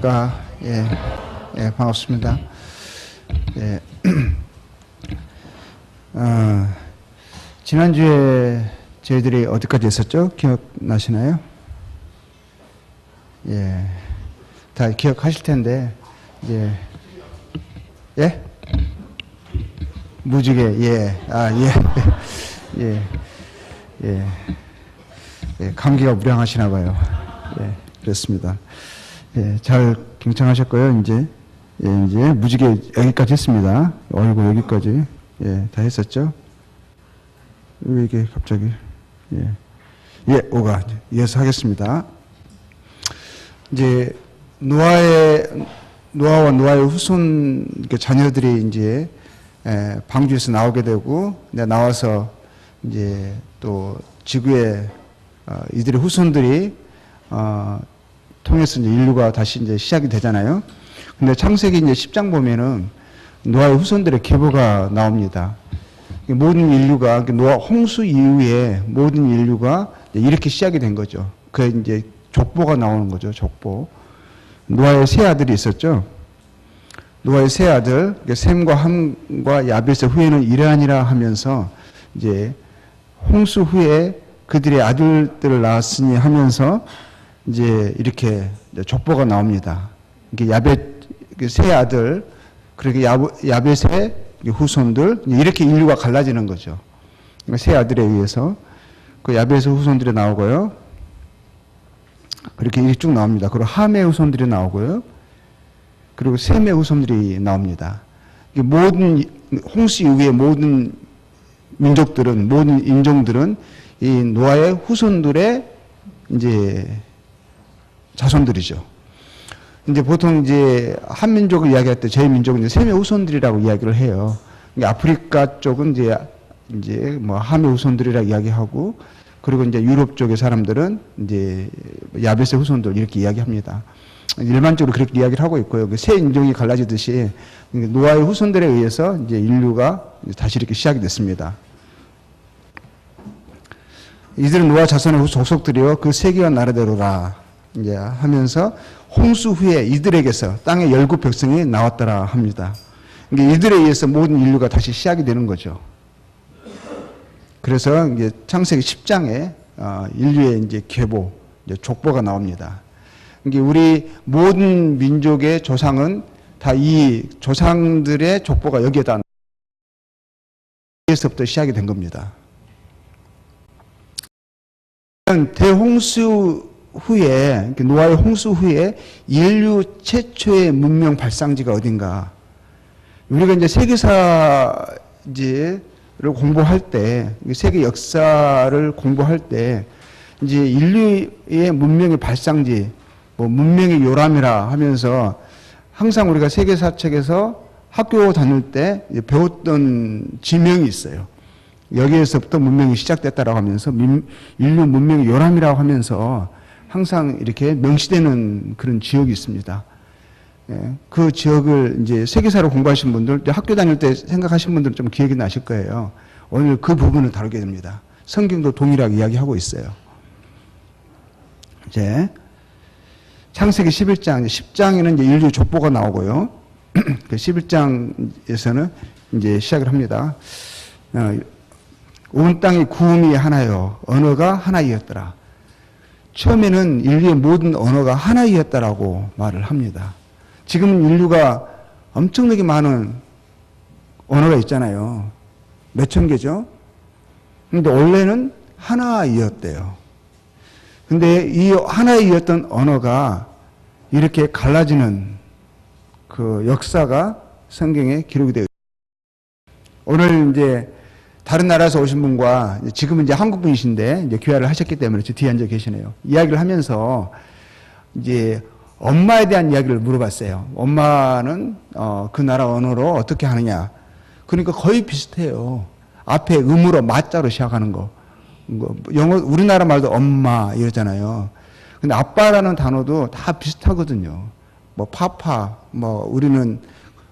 안녕하십니까. 예, 예, 반갑습니다. 예. 지난주에 저희들이 어디까지 했었죠? 기억나시나요? 예. 다 기억하실 텐데, 이제, 예? 무지개, 예. 예. 예. 예. 예. 감기가 무량하시나 봐요. 예. 그렇습니다. 예. 잘 경청하셨고요. 이제 무지개 여기까지 했습니다. 얼굴 여기까지. 예. 다 했었죠? 왜 이게 갑자기. 예. 예. 오가. 이어서 하겠습니다. 이제, 노아와 노아의 후손 자녀들이 이제 방주에서 나오게 되고, 나와서 이제 또 지구에 이들의 후손들이 통해서 이제 인류가 다시 이제 시작이 되잖아요. 근데 창세기 이제 10장 보면은 노아의 후손들의 계보가 나옵니다. 모든 인류가 노아 홍수 이후에 모든 인류가 이렇게 시작이 된 거죠. 그 이제 족보가 나오는 거죠. 족보. 노아의 세 아들이 있었죠. 노아의 세 아들, 셈과 함과 야벳의 후예는 이러하니라 하면서 이제 홍수 후에 그들의 아들들을 낳았으니 하면서 이제 이렇게 족보가 나옵니다. 이게 야벳 세 아들, 그렇게 야벳의 후손들, 이렇게 인류가 갈라지는 거죠. 세 아들에 의해서 그 야벳의 후손들이 나오고요. 그렇게 쭉 나옵니다. 그리고 함의 후손들이 나오고요. 그리고 셈의 후손들이 나옵니다. 모든 홍수 이후의 모든 민족들은, 모든 인종들은 이 노아의 후손들의 이제 자손들이죠. 이제 보통 이제 한 민족을 이야기할 때 저희 민족은 이제 셈의 후손들이라고 이야기를 해요. 아프리카 쪽은 이제 뭐 함의 후손들이라고 이야기하고, 그리고 이제 유럽 쪽의 사람들은 이제 야벳의 후손들 이렇게 이야기합니다. 일반적으로 그렇게 이야기를 하고 있고요. 세 인종이 갈라지듯이 노아의 후손들에 의해서 이제 인류가 다시 이렇게 시작이 됐습니다. 이들은 노아 자손의 족속들이요 그 세계와 나라대로라 이제 하면서 홍수 후에 이들에게서 땅의 열국 백성이 나왔더라 합니다. 이들에 의해서 모든 인류가 다시 시작이 되는 거죠. 그래서 이제 창세기 10장에 인류의 이제 계보, 이제 족보가 나옵니다. 이게 우리 모든 민족의 조상은 다 이 조상들의 족보가 여기에다 에서부터 시작이 된 겁니다. 대홍수 후에, 노아의 홍수 후에 인류 최초의 문명 발상지가 어딘가? 우리가 이제 세계사 를 공부할 때, 세계 역사를 공부할 때, 이제 인류의 문명의 발상지, 뭐 문명의 요람이라 하면서 항상 우리가 세계사 책에서 학교 다닐 때 배웠던 지명이 있어요. 여기에서부터 문명이 시작됐다라고 하면서 인류 문명의 요람이라고 하면서 항상 이렇게 명시되는 그런 지역이 있습니다. 예, 그 지역을 이제 세계사를 공부하신 분들, 학교 다닐 때 생각하신 분들은 좀 기억이 나실 거예요. 오늘 그 부분을 다루게 됩니다. 성경도 동일하게 이야기하고 있어요. 이제 창세기 11장, 10장에는 이제 인류 족보가 나오고요. 그 11장에서는 이제 시작을 합니다. 온 땅의 구음이 하나요, 언어가 하나이었더라. 처음에는 인류의 모든 언어가 하나이었다라고 말을 합니다. 지금 인류가 엄청나게 많은 언어가 있잖아요. 몇천 개죠? 근데 원래는 하나이었대요. 근데 이 하나이었던 언어가 이렇게 갈라지는 그 역사가 성경에 기록이 되어 있어요. 오늘 이제 다른 나라에서 오신 분과 지금은 이제 한국 분이신데 이제 귀화를 하셨기 때문에 저 뒤에 앉아 계시네요. 이야기를 하면서 이제 엄마에 대한 이야기를 물어봤어요. 엄마는 그 나라 언어로 어떻게 하느냐. 그러니까 거의 비슷해요. 앞에 음으로 마자로 시작하는 거. 영어 우리나라 말도 엄마 이러잖아요. 근데 아빠라는 단어도 다 비슷하거든요. 뭐 파파, 뭐 우리는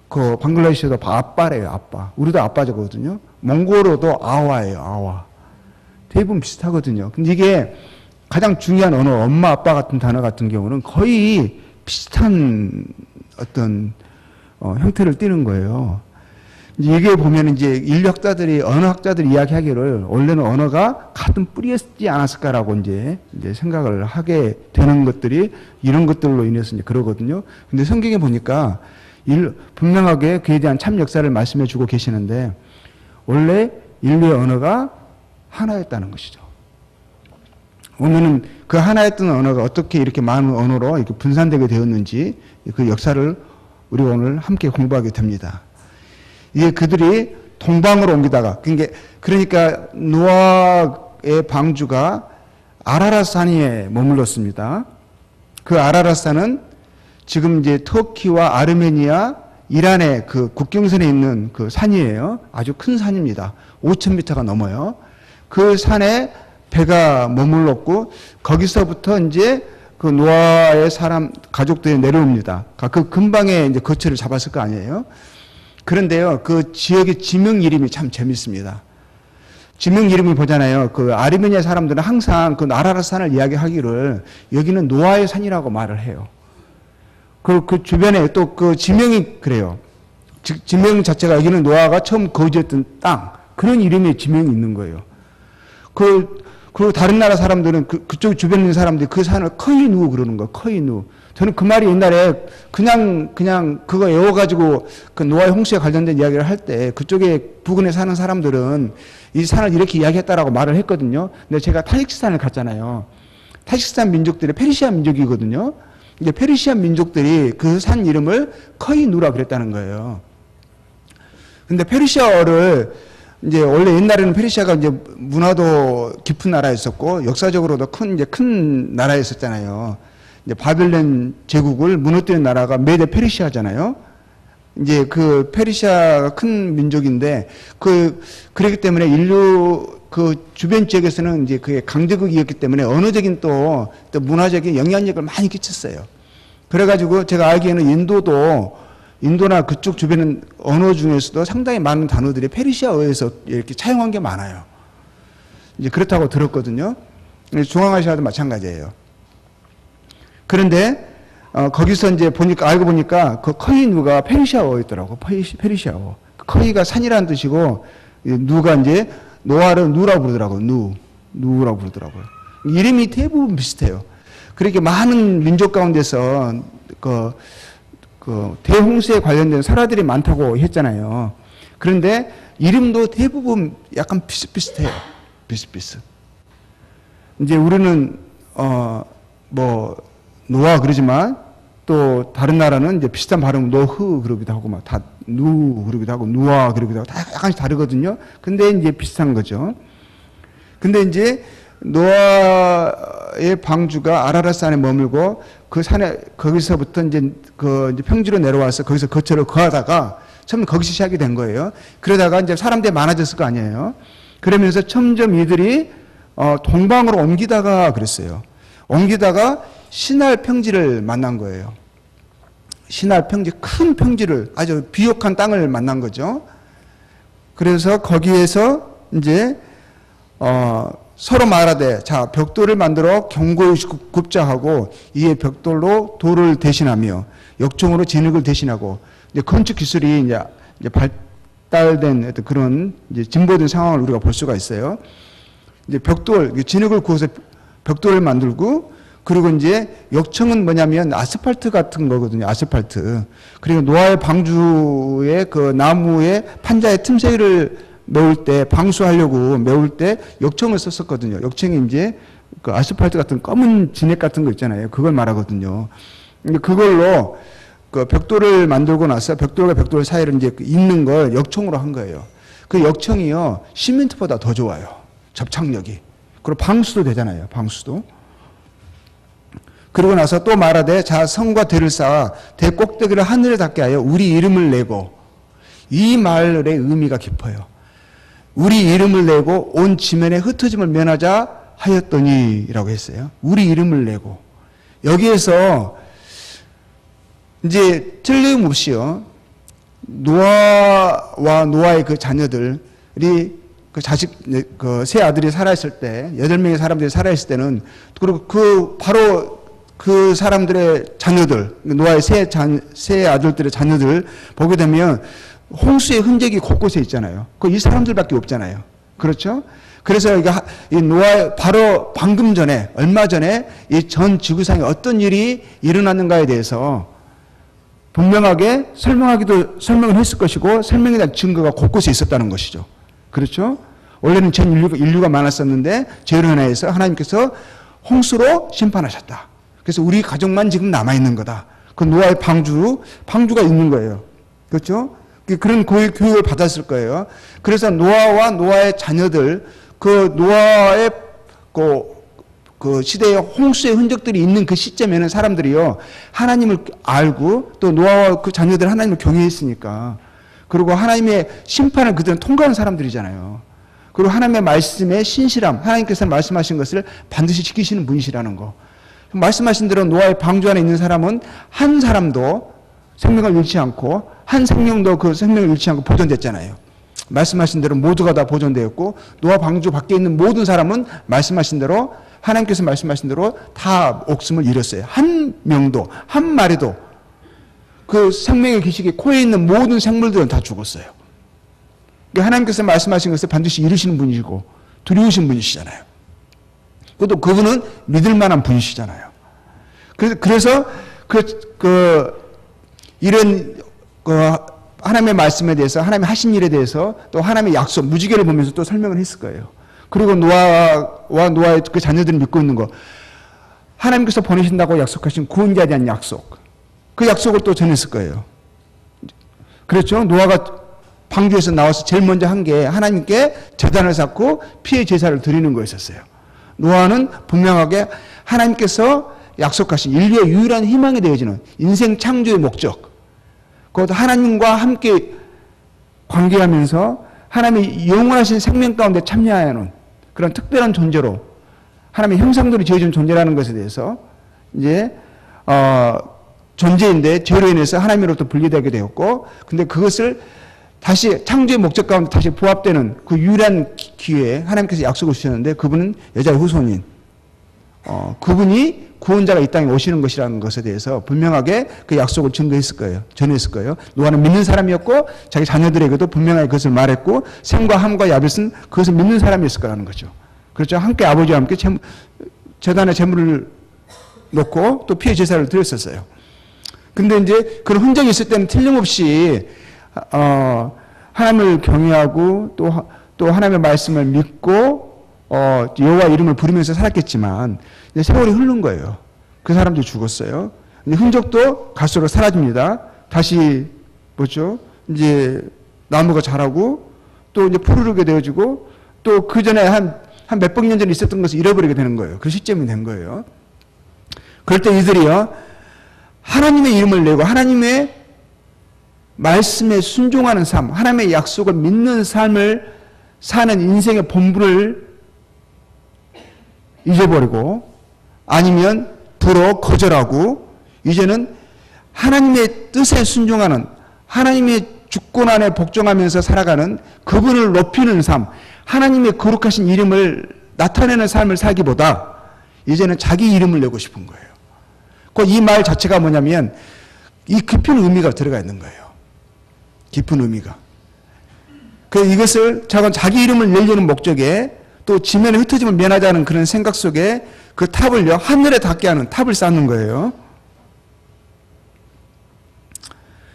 그 방글라데시도 아빠래요. 아빠. 우리도 아빠거든요. 몽골어도 아와예요. 아와. 대부분 비슷하거든요. 근데 이게 가장 중요한 언어, 엄마, 아빠 같은 단어 같은 경우는 거의 비슷한 어떤 형태를 띠는 거예요. 이제 이게 보면 이제 인류학자들이 언어학자들이 이야기하기를 원래는 언어가 같은 뿌리였지 않았을까라고 이제 생각을 하게 되는 것들이 이런 것들로 인해서 이제 그러거든요. 근데 성경에 보니까 분명하게 그에 대한 참 역사를 말씀해 주고 계시는데 원래 인류의 언어가 하나였다는 것이죠. 오늘은 그 하나였던 언어가 어떻게 이렇게 많은 언어로 이렇게 분산되게 되었는지 그 역사를 우리가 오늘 함께 공부하게 됩니다. 이게 그들이 동방으로 옮기다가 그러니까 노아의 방주가 아라랏산 위에 머물렀습니다. 그 아라랏산은 지금 이제 터키와 아르메니아, 이란의 그 국경선에 있는 그 산이에요. 아주 큰 산입니다. 5,000m가 넘어요. 그 산에 배가 머물렀고 거기서부터 이제 그 노아의 가족들이 내려옵니다. 그 근방에 이제 거처를 잡았을 거 아니에요. 그런데요, 그 지역의 지명 이름이 참 재밌습니다. 지명 이름을 보잖아요. 그 아르메니아 사람들은 항상 그 아라랏산을 이야기하기를 여기는 노아의 산이라고 말을 해요. 그 주변에 또 그 지명이 그래요. 지명 자체가 여기는 노아가 처음 거주했던 땅, 그런 이름의 지명이 있는 거예요. 그리고 다른 나라 사람들은 그쪽 주변에 있는 사람들이 그 산을 커이누 그러는 거예요. 커이누. 저는 그 말이 옛날에 그냥 그거 외워가지고 그 노아의 홍수에 관련된 이야기를 할 때 그쪽에 부근에 사는 사람들은 이 산을 이렇게 이야기했다라고 말을 했거든요. 근데 제가 타직스탄을 갔잖아요. 타직스탄 민족들이 페르시아 민족이거든요. 이제 페르시아 민족들이 그 산 이름을 커이누라 그랬다는 거예요. 근데 페르시아어를 이제 원래 옛날에는 페르시아가 이제 문화도 깊은 나라였었고 역사적으로도 큰 나라였었잖아요. 이제 바벨론 제국을 무너뜨린 나라가 메데 페르시아잖아요. 이제 그 페르시아가 큰 민족인데 그렇기 때문에 인류 그 주변 지역에서는 이제 그게 강대국이었기 때문에 언어적인 또 문화적인 영향력을 많이 끼쳤어요. 그래가지고 제가 알기에는 인도나 그쪽 주변은 언어 중에서도 상당히 많은 단어들이 페르시아어에서 이렇게 차용한 게 많아요. 이제 그렇다고 들었거든요. 중앙아시아도 마찬가지예요. 그런데 거기서 이제 알고 보니까 그 커이누가 페르시아어였더라고. 페르시아어. 커이가 산이라는 뜻이고 누가 이제 노아를 누라고 부르더라고요. 누라고 부르더라고요. 이름이 대부분 비슷해요. 그렇게 많은 민족 가운데서 그 대홍수에 관련된 설화들이 많다고 했잖아요. 그런데 이름도 대부분 약간 비슷비슷해요. 비슷비슷. 이제 우리는 노아 그러지만 또 다른 나라는 이제 비슷한 발음 노흐 그러기도 하고 누 그러기도 하고 누아 그러기도 하고 다 약간씩 다르거든요. 근데 이제 비슷한 거죠. 근데 이제 노아의 방주가 아라랏산에 머물고 그 산에 거기서부터 이제 평지로 내려와서 거기서 거처를 거하다가 처음 거기서 시작이 된 거예요. 그러다가 이제 사람들이 많아졌을 거 아니에요. 그러면서 점점 이들이 동방으로 옮기다가 그랬어요. 옮기다가 시날 평지를 만난 거예요. 시날 평지, 큰 평지를, 아주 비옥한 땅을 만난 거죠. 그래서 거기에서 이제 서로 말하되 자 벽돌을 만들어 견고히 굽자 하고 이에 벽돌로 돌을 대신하며 역청으로 진흙을 대신하고 이제 건축 기술이 이제 발달된 어떤 그런 이제 진보된 상황을 우리가 볼 수가 있어요. 이제 진흙을 구워서 벽돌을 만들고 그리고 이제 역청은 뭐냐면 아스팔트 같은 거거든요. 아스팔트. 그리고 노아의 방주의 그 나무의 판자의 틈새를 방수하려고 메울 때 역청을 썼었거든요. 역청이 이제 그 아스팔트 같은 검은 진액 같은 거 있잖아요. 그걸 말하거든요. 근데 그걸로 그 벽돌을 만들고 나서 벽돌과 벽돌 사이를 이제 잇는 걸 역청으로 한 거예요. 그 역청이요, 시멘트보다 더 좋아요. 접착력이. 그리고 방수도 되잖아요. 방수도. 그러고 나서 또 말하되 자 성과 대를 쌓아 대 꼭대기를 하늘에 닿게 하여 우리 이름을 내고, 이 말의 의미가 깊어요. 우리 이름을 내고 온 지면에 흩어짐을 면하자 하였더니라고 했어요. 우리 이름을 내고. 여기에서 이제 틀림없이요, 노아와 노아의 그 자녀들이 그 세 아들이 살아있을 때, 8명의 사람들이 살아있을 때는, 그리고 바로 그 사람들의 자녀들, 노아의 세 아들들의 자녀들 보게 되면 홍수의 흔적이 곳곳에 있잖아요. 이 사람들밖에 없잖아요. 그렇죠? 그래서 이 노아 바로 방금 전에, 얼마 전에 이 전 지구상에 어떤 일이 일어났는가에 대해서 분명하게 설명을 했을 것이고, 설명에 대한 증거가 곳곳에 있었다는 것이죠. 그렇죠? 원래는 전 인류가 많았었는데 죄로 인해서 하나님께서 홍수로 심판하셨다. 그래서 우리 가족만 지금 남아있는 거다. 그 노아의 방주가 있는 거예요. 그렇죠? 그런 교육을 받았을 거예요. 그래서 노아와 노아의 자녀들, 그 노아의 그 시대의 홍수의 흔적들이 있는 그 시점에는 사람들이요, 하나님을 알고 또 노아와 그 자녀들 하나님을 경외했으니까, 그리고 하나님의 심판을 그들은 통과하는 사람들이잖아요. 그리고 하나님의 말씀에 신실함, 하나님께서 말씀하신 것을 반드시 지키시는 분이시라는 거. 말씀하신 대로 노아의 방주 안에 있는 사람은 한 사람도 생명을 잃지 않고, 한 생명도 그 생명을 잃지 않고 보존됐잖아요. 말씀하신 대로 모두가 다 보존되었고, 노아 방주 밖에 있는 모든 사람은 말씀하신 대로, 하나님께서 말씀하신 대로 다 목숨을 잃었어요. 한 명도, 한 마리도, 그 생명의 기식에 코에 있는 모든 생물들은 다 죽었어요. 하나님께서 말씀하신 것을 반드시 이루시는 분이시고 두려우신 분이시잖아요. 그것도 그분은 믿을 만한 분이시잖아요. 그래서 이런 하나님의 말씀에 대해서, 하나님의 하신 일에 대해서, 또 하나님의 약속, 무지개를 보면서 또 설명을 했을 거예요. 그리고 노아와 노아의 그 자녀들이 믿고 있는 거, 하나님께서 보내신다고 약속하신 구원자에 대한 약속, 그 약속을 또 전했을 거예요. 그렇죠? 노아가 방주에서 나와서 제일 먼저 한 게 하나님께 제단을 쌓고 피의 제사를 드리는 거였었어요. 노아는 분명하게 하나님께서 약속하신 인류의 유일한 희망이 되어지는 인생 창조의 목적, 그것도 하나님과 함께 관계하면서 하나님의 영원하신 생명 가운데 참여하는 그런 특별한 존재로, 하나님의 형상대로 지어진 존재라는 것에 대해서 이제 존재인데 죄로 인해서 하나님으로부터 분리되게 되었고, 근데 그것을 다시 창조의 목적 가운데 다시 부합되는 그 유일한 기회에 하나님께서 약속을 주셨는데, 그분은 여자의 후손인, 그분이 구원자가 이 땅에 오시는 것이라는 것에 대해서 분명하게 그 약속을 증거했을 거예요. 전했을 거예요. 노아는 믿는 사람이었고, 자기 자녀들에게도 분명하게 그것을 말했고, 셈과 함과 야벳은 그것을 믿는 사람이었을 거라는 거죠. 그렇죠. 함께 아버지와 함께 제단에 제물을 놓고 또 피의 제사를 드렸었어요. 근데 이제 그런 흔적이 있을 때는 틀림없이 하나님을 경외하고 또 하나님의 말씀을 믿고 여호와 이름을 부르면서 살았겠지만, 이제 세월이 흐른 거예요. 그 사람들이 죽었어요. 이제 흔적도 갈수록 사라집니다. 다시 뭐죠? 이제 나무가 자라고 또 이제 푸르르게 되어지고, 또 그 전에 한 몇백 년 전에 있었던 것을 잃어버리게 되는 거예요. 그 시점이 된 거예요. 그럴 때 이들이요, 하나님의 이름을 내고 하나님의 말씀에 순종하는 삶, 하나님의 약속을 믿는 삶을 사는 인생의 본분을 잊어버리고, 아니면 불어 거절하고, 이제는 하나님의 뜻에 순종하는, 하나님의 주권 안에 복종하면서 살아가는, 그분을 높이는 삶, 하나님의 거룩하신 이름을 나타내는 삶을 살기보다 이제는 자기 이름을 내고 싶은 거예요. 이 말 자체가 뭐냐면, 이 깊은 의미가 들어가 있는 거예요. 깊은 의미가. 이것을 자기 이름을 내려는 목적에, 또 지면에 흩어지면 면하자는 그런 생각 속에 그 탑을요, 하늘에 닿게 하는 탑을 쌓는 거예요.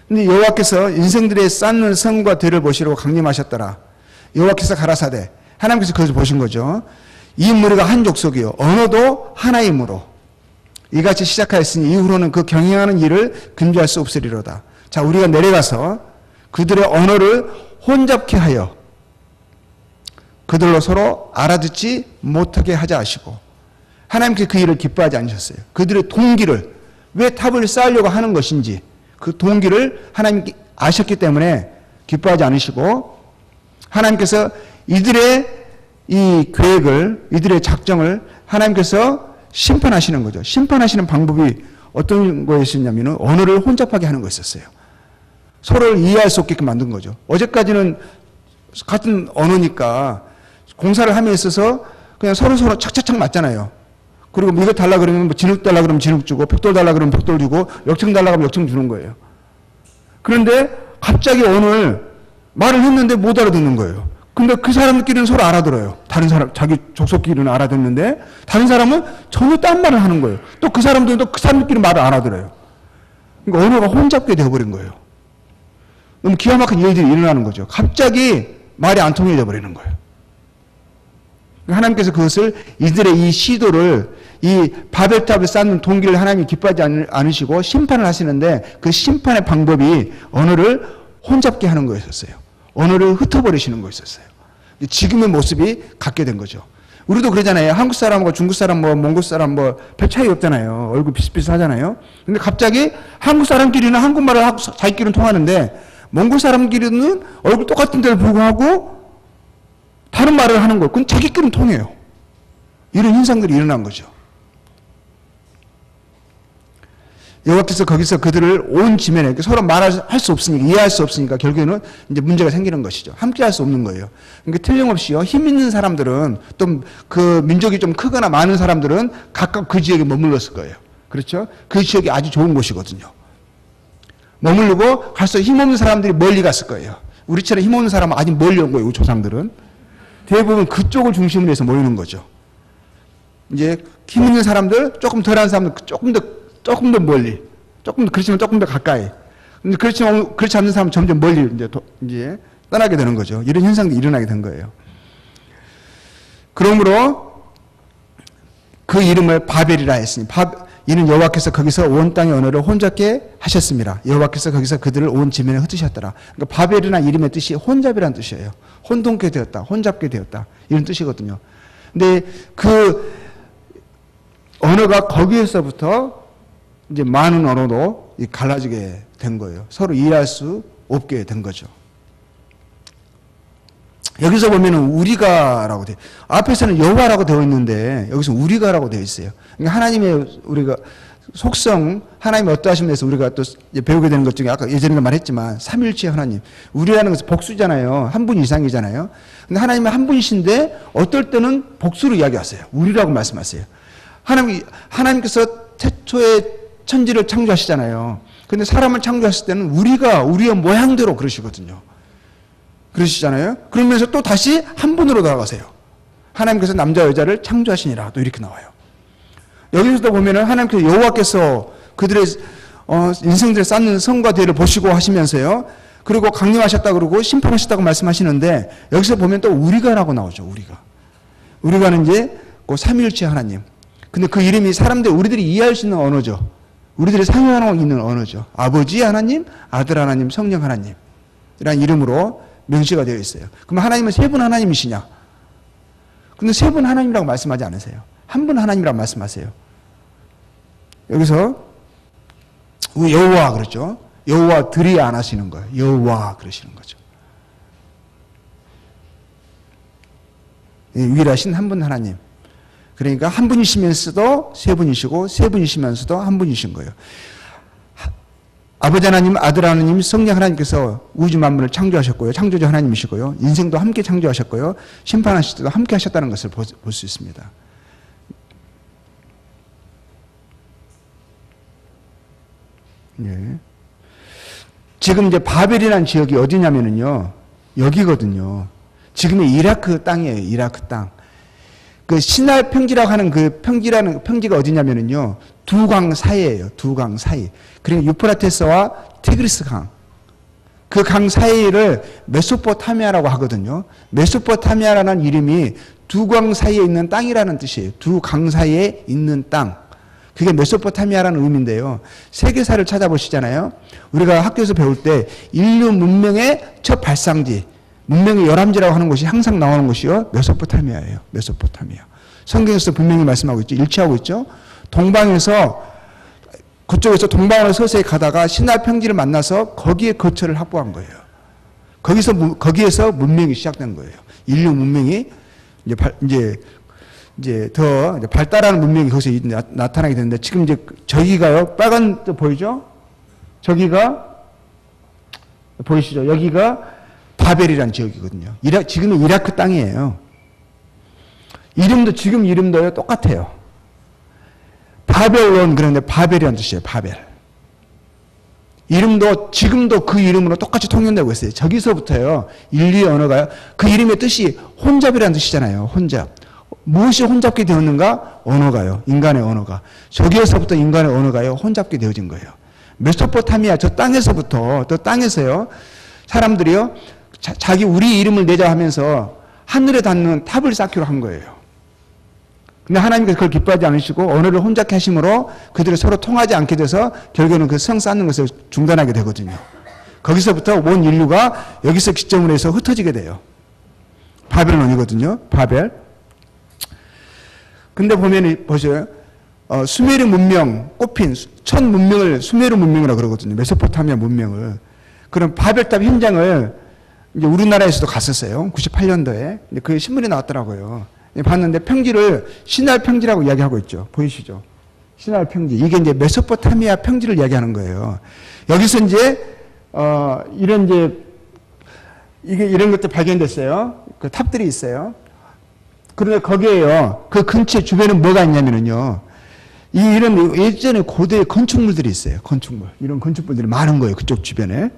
근데 여호와께서 인생들의 쌓는 성과 들을 보시라고 강림하셨더라. 여호와께서 가라사대, 하나님께서 그것을 보신 거죠. 이 무리가 한 족속이요, 언어도 하나이므로 이같이 시작하였으니 이후로는 그 경영하는 일을 금지할 수 없으리로다. 자, 우리가 내려가서 그들의 언어를 혼잡케 하여 그들로 서로 알아듣지 못하게 하자 하시고, 하나님께서 그 일을 기뻐하지 않으셨어요. 그들의 동기를, 왜 탑을 쌓으려고 하는 것인지 그 동기를 하나님께 아셨기 때문에 기뻐하지 않으시고, 하나님께서 이들의 이 계획을, 이들의 작정을 하나님께서 심판하시는 거죠. 심판하시는 방법이 어떤 거였냐면 언어를 혼잡하게 하는 거였었어요. 서로를 이해할 수 없게끔 만든 거죠. 어제까지는 같은 언어니까 공사를 함에 있어서 그냥 서로 착착착 맞잖아요. 그리고 뭐 이거 달라 그러면 뭐 진흙 달라 그러면 진흙 주고, 벽돌 달라 그러면 벽돌 주고, 역청 달라 그러면 역청 주는 거예요. 그런데 갑자기 오늘 말을 했는데 못 알아듣는 거예요. 근데 그 사람들끼리는 서로 알아들어요. 다른 사람, 자기 족속끼리는 알아듣는데, 다른 사람은 전혀 딴 말을 하는 거예요. 또 그 사람들은 또 그 사람들끼리 말을 알아들어요. 그러니까 언어가 혼잡게 되어버린 거예요. 너무 기가 막힌 일들이 일어나는 거죠. 갑자기 말이 안 통해져 버리는 거예요. 하나님께서 그것을 이들의 이 시도를, 이 바벨탑을 쌓는 동기를 하나님이 기뻐하지 않으시고 심판을 하시는데, 그 심판의 방법이 언어를 혼잡게 하는 거였었어요. 언어를 흩어버리시는 거였었어요. 지금의 모습이 갖게 된 거죠. 우리도 그러잖아요. 한국 사람과 중국 사람, 뭐 몽골 사람 뭐 별 차이 없잖아요. 얼굴 비슷비슷하잖아요. 근데 갑자기 한국 사람끼리는 한국말을 하고 자기끼리는 통하는데, 몽골 사람끼리는 얼굴 똑같은 데를 불구하고 다른 말을 하는 거예요. 그건 자기끼리는 통해요. 이런 현상들이 일어난 거죠. 여호와께서 거기서 그들을 온 지면에 서로 말할 수 없으니까, 이해할 수 없으니까 결국에는 이제 문제가 생기는 것이죠. 함께 할 수 없는 거예요. 그러니까 틀림없이요, 힘 있는 사람들은, 또 그 민족이 좀 크거나 많은 사람들은 각각 그 지역에 머물렀을 거예요. 그렇죠? 그 지역이 아주 좋은 곳이거든요. 머무르고 갈수록 힘없는 사람들이 멀리 갔을 거예요. 우리처럼 힘없는 사람은 아직 멀리 온 거예요. 조상들은. 대부분 그쪽을 중심으로 해서 모이는 거죠. 이제 힘 있는 사람들, 조금 덜한 사람들, 조금 더 멀리, 그렇지만 조금 더 가까이. 근데 그렇지 않는 사람은 점점 멀리 이제 떠나게 되는 거죠. 이런 현상들이 일어나게 된 거예요. 그러므로 그 이름을 바벨이라 했으니, 이는 여호와께서 거기서 온 땅의 언어를 혼잡게 하셨습니다. 여호와께서 거기서 그들을 온 지면에 흩으셨더라. 그러니까 바벨이라는 이름의 뜻이 혼잡이라는 뜻이에요. 혼동케 되었다, 혼잡게 되었다, 이런 뜻이거든요. 근데 그 언어가 거기에서부터 이제 많은 언어로 갈라지게 된 거예요. 서로 이해할 수 없게 된 거죠. 여기서 보면은 우리가라고 돼. 앞에서는 여호와라고 되어 있는데 여기서 우리가라고 되어 있어요. 그러니까 하나님의 우리가 속성, 하나님이 어떠하심에 대해서 우리가 또 배우게 되는 것 중에 아까 예전에 말했지만 삼일체 하나님. 우리라는 것은 복수잖아요. 한 분 이상이잖아요. 근데 하나님은 한 분이신데 어떨 때는 복수로 이야기하세요. 우리라고 말씀하세요. 하나님께서 태초에 천지를 창조하시잖아요. 근데 사람을 창조하실 때는 우리의 모양대로 그러시거든요. 그러시잖아요. 그러면서 또 다시 한 분으로 돌아가세요. 하나님께서 남자 여자를 창조하시니라, 또 이렇게 나와요. 여기서도 보면은 하나님께서 여호와께서 그들의 인생들을 쌓는 성과 대를 보시고 하시면서요. 그리고 강림하셨다 그러고 심판하셨다고 말씀하시는데, 여기서 보면 또 우리가라고 나오죠. 우리가는 이제 그 삼위일체 하나님. 근데 그 이름이 우리들이 이해할 수 있는 언어죠. 우리들이 사용하고 있는 언어죠. 아버지 하나님, 아들 하나님, 성령 하나님 이라는 이름으로 명시가 되어 있어요. 그럼 하나님은 세 분 하나님이시냐? 근데 세 분 하나님이라고 말씀하지 않으세요. 한 분 하나님이라고 말씀하세요. 여기서 여호와 그러죠. 여호와들이 안 하시는 거예요. 여호와 그러시는 거죠. 유일하신 한 분 하나님. 그러니까 한 분이시면서도 세 분이시고, 세 분이시면서도 한 분이신 거예요. 아버지 하나님, 아들 하나님, 성령 하나님께서 우주 만물을 창조하셨고요. 창조주 하나님이시고요. 인생도 함께 창조하셨고요. 심판하실 때도 함께 하셨다는 것을 볼 수 있습니다. 예. 지금 이제 바벨이라는 지역이 어디냐면요. 여기거든요. 지금의 이라크 땅이에요. 이라크 땅. 그 시날 평지라고 하는 그 평지가 어디냐면요. 두 강 사이예요. 두 강 사이. 그러니까 유프라테스와 티그리스 강. 그 강 사이를 메소포타미아라고 하거든요. 메소포타미아라는 이름이 두 강 사이에 있는 땅이라는 뜻이에요. 두 강 사이에 있는 땅. 그게 메소포타미아라는 의미인데요. 세계사를 찾아보시잖아요. 우리가 학교에서 배울 때 인류 문명의 첫 발상지, 문명의 열암지라고 하는 곳이 항상 나오는 곳이요. 메소포타미아예요. 메소포타미아. 성경에서 분명히 말씀하고 있죠. 일치하고 있죠. 그쪽에서 동방으로 서서히 가다가 시날 평지를 만나서 거기에 거처를 확보한 거예요. 거기에서 문명이 시작된 거예요. 인류 문명이 이제 더 발달하는 문명이 거기서 나타나게 되는데, 지금 이제 저기가요. 빨간 데 보이죠? 저기가 보이시죠? 여기가 바벨이라는 지역이거든요. 지금은 이라크 땅이에요. 지금 이름도요, 똑같아요. 바벨론 그런데 바벨이라는 뜻이에요. 바벨. 이름도 지금도 그 이름으로 똑같이 통용되고 있어요. 저기서부터요. 인류의 언어가요. 그 이름의 뜻이 혼잡이라는 뜻이잖아요. 혼잡. 무엇이 혼잡게 되었는가? 언어가요. 인간의 언어가. 저기에서부터 인간의 언어가요. 혼잡게 되어진 거예요. 메소포타미아 저 땅에서부터 저 땅에서요. 사람들이요. 자기 우리 이름을 내자 하면서 하늘에 닿는 탑을 쌓기로 한 거예요. 근데 하나님께서 그걸 기뻐하지 않으시고 언어를 혼잡케 하심으로 그들이 서로 통하지 않게 돼서 결국에는 그 성 쌓는 것을 중단하게 되거든요. 거기서부터 온 인류가 여기서 기점으로 해서 흩어지게 돼요. 바벨론이거든요. 바벨. 근데 보면 보세요. 수메르 문명 꼽힌 첫 문명을 수메르 문명이라고 그러거든요. 메소포타미아 문명을. 그럼 바벨탑 현장을 이제 우리나라에서도 갔었어요. 98년도에. 근데 그 신문에 나왔더라고요. 봤는데 평지를 시날 평지라고 이야기하고 있죠. 보이시죠? 시날 평지. 이게 이제 메소포타미아 평지를 이야기하는 거예요. 여기서 이제 이런 이제 이게 이런 것들 발견됐어요. 그 탑들이 있어요. 그런데 거기에요. 그 근처 주변에 뭐가 있냐면은요. 이런 예전에 고대 건축물들이 있어요. 건축물. 이런 건축물들이 많은 거예요. 그쪽 주변에.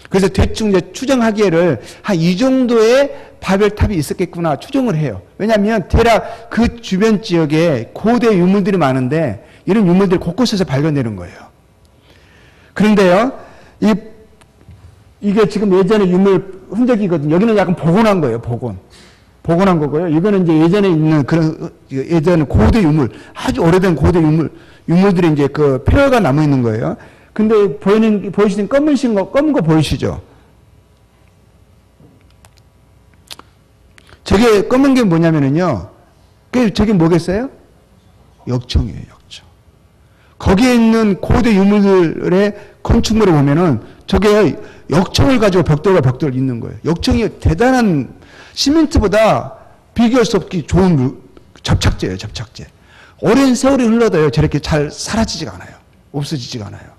그래서 대충 이제 추정하기에를 한 이 정도의 바벨탑이 있었겠구나 추정을 해요. 왜냐하면 대략 그 주변 지역에 고대 유물들이 많은데 이런 유물들이 곳곳에서 발견되는 거예요. 그런데요, 이게 지금 예전에 유물 흔적이거든요. 여기는 약간 복원한 거예요. 복원한 거고요. 이거는 이제 예전에 있는 그런 예전 고대 유물, 아주 오래된 고대 유물들이 이제 그 폐허가 남아 있는 거예요. 근데 보이시는 검은 거 보이시죠? 저게 검은 게 뭐냐면은요. 저게 뭐겠어요? 역청이에요, 역청. 거기에 있는 고대 유물들의 건축물을 보면은 저게 역청을 가지고 벽돌과 벽돌 있는 거예요. 역청이 대단한 시멘트보다 비교할 수 없기 좋은 접착제예요, 접착제. 오랜 세월이 흘러도요, 저렇게 잘 사라지지가 않아요. 없어지지가 않아요.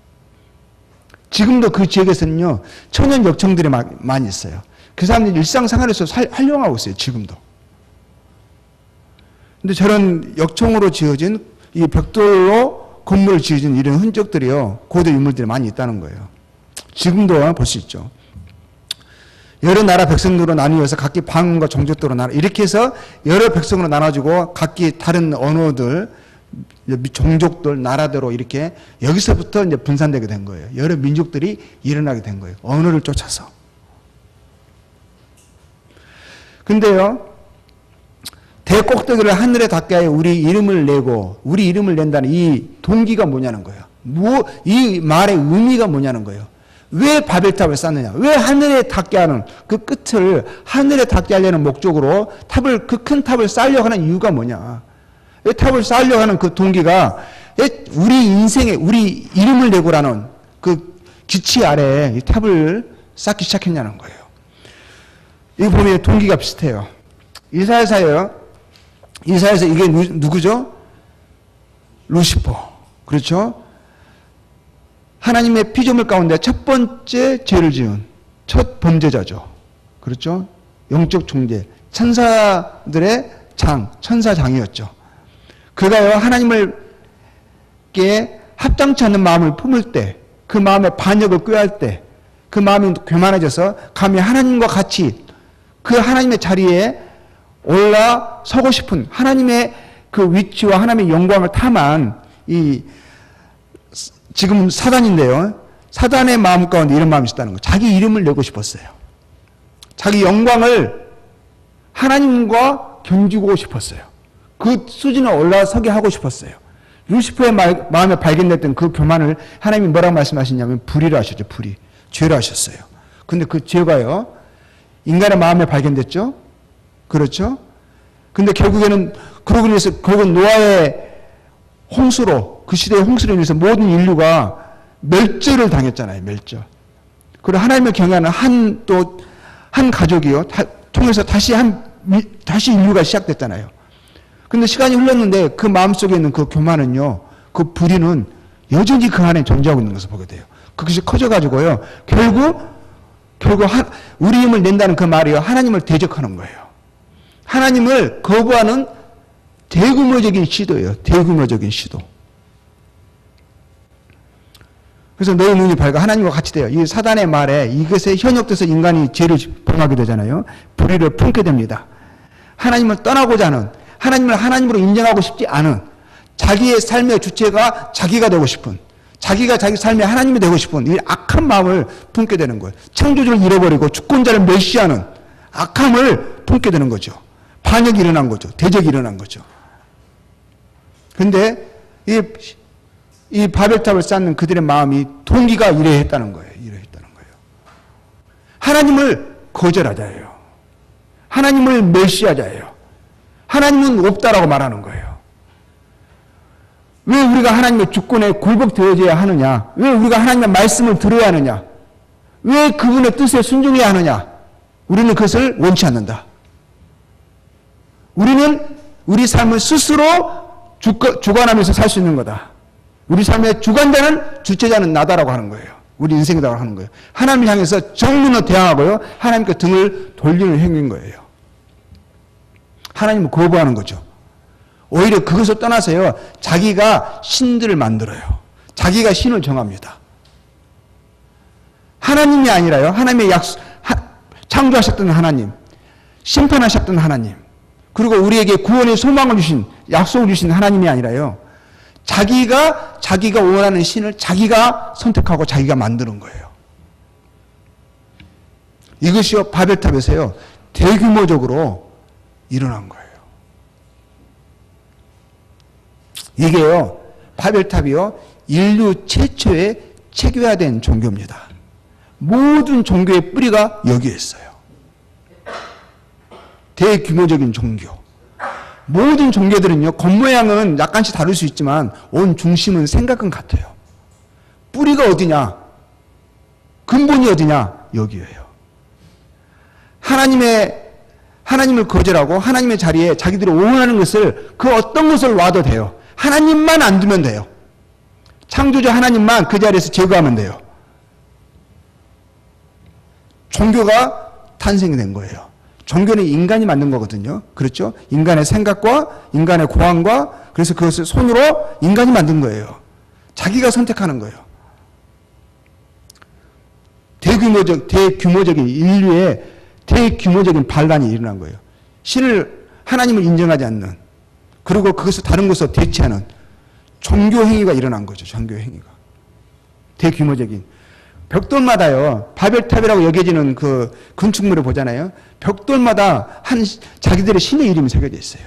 지금도 그 지역에서는요, 천연 역청들이 많이 있어요. 그 사람들이 일상생활에서 활용하고 있어요, 지금도. 근데 저런 역청으로 지어진, 이 벽돌로 건물을 지어진 이런 흔적들이요, 고대 유물들이 많이 있다는 거예요. 지금도 볼 수 있죠. 여러 나라 백성으로 나뉘어서 각기 방언과 종족도로 이렇게 해서 여러 백성으로 나눠지고 각기 다른 언어들, 종족들, 나라대로 이렇게 여기서부터 이제 분산되게 된 거예요. 여러 민족들이 일어나게 된 거예요. 언어를 쫓아서. 근데요, 대꼭대기를 하늘에 닿게 하여 우리 이름을 내고, 우리 이름을 낸다는 이 동기가 뭐냐는 거예요. 이 말의 의미가 뭐냐는 거예요. 왜 바벨탑을 쌓느냐? 왜 하늘에 닿게 하는 그 끝을 하늘에 닿게 하려는 목적으로 그 큰 탑을 쌓으려고 하는 이유가 뭐냐? 이 탑을 쌓으려고 하는 그 동기가 우리 인생에 우리 이름을 내고라는 그 기치 아래에 이 탑을 쌓기 시작했냐는 거예요. 이거 보면 동기가 비슷해요. 이사야서요. 이사야서 이게 누구죠? 루시퍼. 그렇죠? 하나님의 피조물 가운데 첫 번째 죄를 지은 첫 범죄자죠. 그렇죠? 영적 총재, 천사들의 천사장이었죠. 그가요, 하나님께 합당치 않는 마음을 품을 때, 그 마음의 반역을 꾀할 때, 그 마음이 교만해져서 감히 하나님과 같이 그 하나님의 자리에 올라서고 싶은 하나님의 그 위치와 하나님의 영광을 탐한 지금 사단인데요. 사단의 마음 가운데 이런 마음이 있었다는 거예요. 자기 이름을 내고 싶었어요. 자기 영광을 하나님과 견주고 싶었어요. 그 수준에 올라서게 하고 싶었어요. 루시퍼의 마음에 발견됐던 그 교만을 하나님이 뭐라고 말씀하시냐면 불의로 하셨죠. 불의. 죄로 하셨어요. 근데 그 죄가요, 인간의 마음에 발견됐죠. 그렇죠? 근데 결국에는 그러고 인해서 결국 노아의 홍수로, 그 시대의 홍수로 인해서 모든 인류가 멸절을 당했잖아요. 멸절. 그리고 하나님을 경외하는 한 가족이요, 통해서 다시 인류가 시작됐잖아요. 근데 시간이 흘렀는데 그 마음속에 있는 그 교만은요, 그 불의는 여전히 그 안에 존재하고 있는 것을 보게 돼요. 그것이 커져가지고요, 결국 우리 힘을 낸다는 그 말이요, 하나님을 대적하는 거예요. 하나님을 거부하는 대규모적인 시도예요. 대규모적인 시도. 그래서 너희 눈이 밝아 하나님과 같이 돼요. 이 사단의 말에 이것에 현혹돼서 인간이 죄를 범하게 되잖아요. 불의를 품게 됩니다. 하나님을 떠나고자 하는, 하나님을 하나님으로 인정하고 싶지 않은, 자기의 삶의 주체가 자기가 되고 싶은, 자기가 자기 삶의 하나님이 되고 싶은 이 악한 마음을 품게 되는 거예요. 창조주를 잃어버리고 주권자를 멸시하는 악함을 품게 되는 거죠. 반역이 일어난 거죠. 대적이 일어난 거죠. 그런데 이 바벨탑을 쌓는 그들의 마음이 동기가 이러했다는 거예요. 이러했다는 거예요. 하나님을 거절하자예요. 하나님을 멸시하자예요. 하나님은 없다라고 말하는 거예요. 왜 우리가 하나님의 주권에 굴복되어져야 하느냐? 왜 우리가 하나님의 말씀을 들어야 하느냐? 왜 그분의 뜻에 순종해야 하느냐? 우리는 그것을 원치 않는다. 우리는 우리 삶을 스스로 주관하면서 살 수 있는 거다. 우리 삶의 주관자는, 주체자는 나다라고 하는 거예요. 우리 인생이라고 하는 거예요. 하나님을 향해서 정면으로 대항하고요. 하나님께 등을 돌리는 행위인 거예요. 하나님을 거부하는 거죠. 오히려 그것을 떠나서요. 자기가 신들을 만들어요. 자기가 신을 정합니다. 하나님이 아니라요. 하나님의 창조하셨던 하나님, 심판하셨던 하나님, 그리고 우리에게 구원의 소망을 주신, 약속을 주신 하나님이 아니라요. 자기가 원하는 신을 자기가 선택하고 자기가 만드는 거예요. 이것이요, 바벨탑에서요, 대규모적으로 일어난 거예요. 이게요, 바벨탑이요, 인류 최초의 체계화된 종교입니다. 모든 종교의 뿌리가 여기에 있어요. 대규모적인 종교. 모든 종교들은요, 겉모양은 약간씩 다를 수 있지만 온 중심은 생각은 같아요. 뿌리가 어디냐? 근본이 어디냐? 여기에요. 하나님을 거절하고 하나님의 자리에 자기들이 원하는 것을, 그 어떤 것을 놔도 돼요. 하나님만 안 두면 돼요. 창조주 하나님만 그 자리에서 제거하면 돼요. 종교가 탄생이 된 거예요. 종교는 인간이 만든 거거든요. 그렇죠? 인간의 생각과 인간의 고안과, 그래서 그것을 손으로 인간이 만든 거예요. 자기가 선택하는 거예요. 대규모적인 인류의 대규모적인 반란이 일어난 거예요. 하나님을 인정하지 않는, 그리고 그것을 다른 것으로 대체하는 종교 행위가 일어난 거죠. 종교 행위가. 대규모적인. 벽돌마다요, 바벨탑이라고 여겨지는 그 건축물을 보잖아요. 벽돌마다 자기들의 신의 이름이 새겨져 있어요.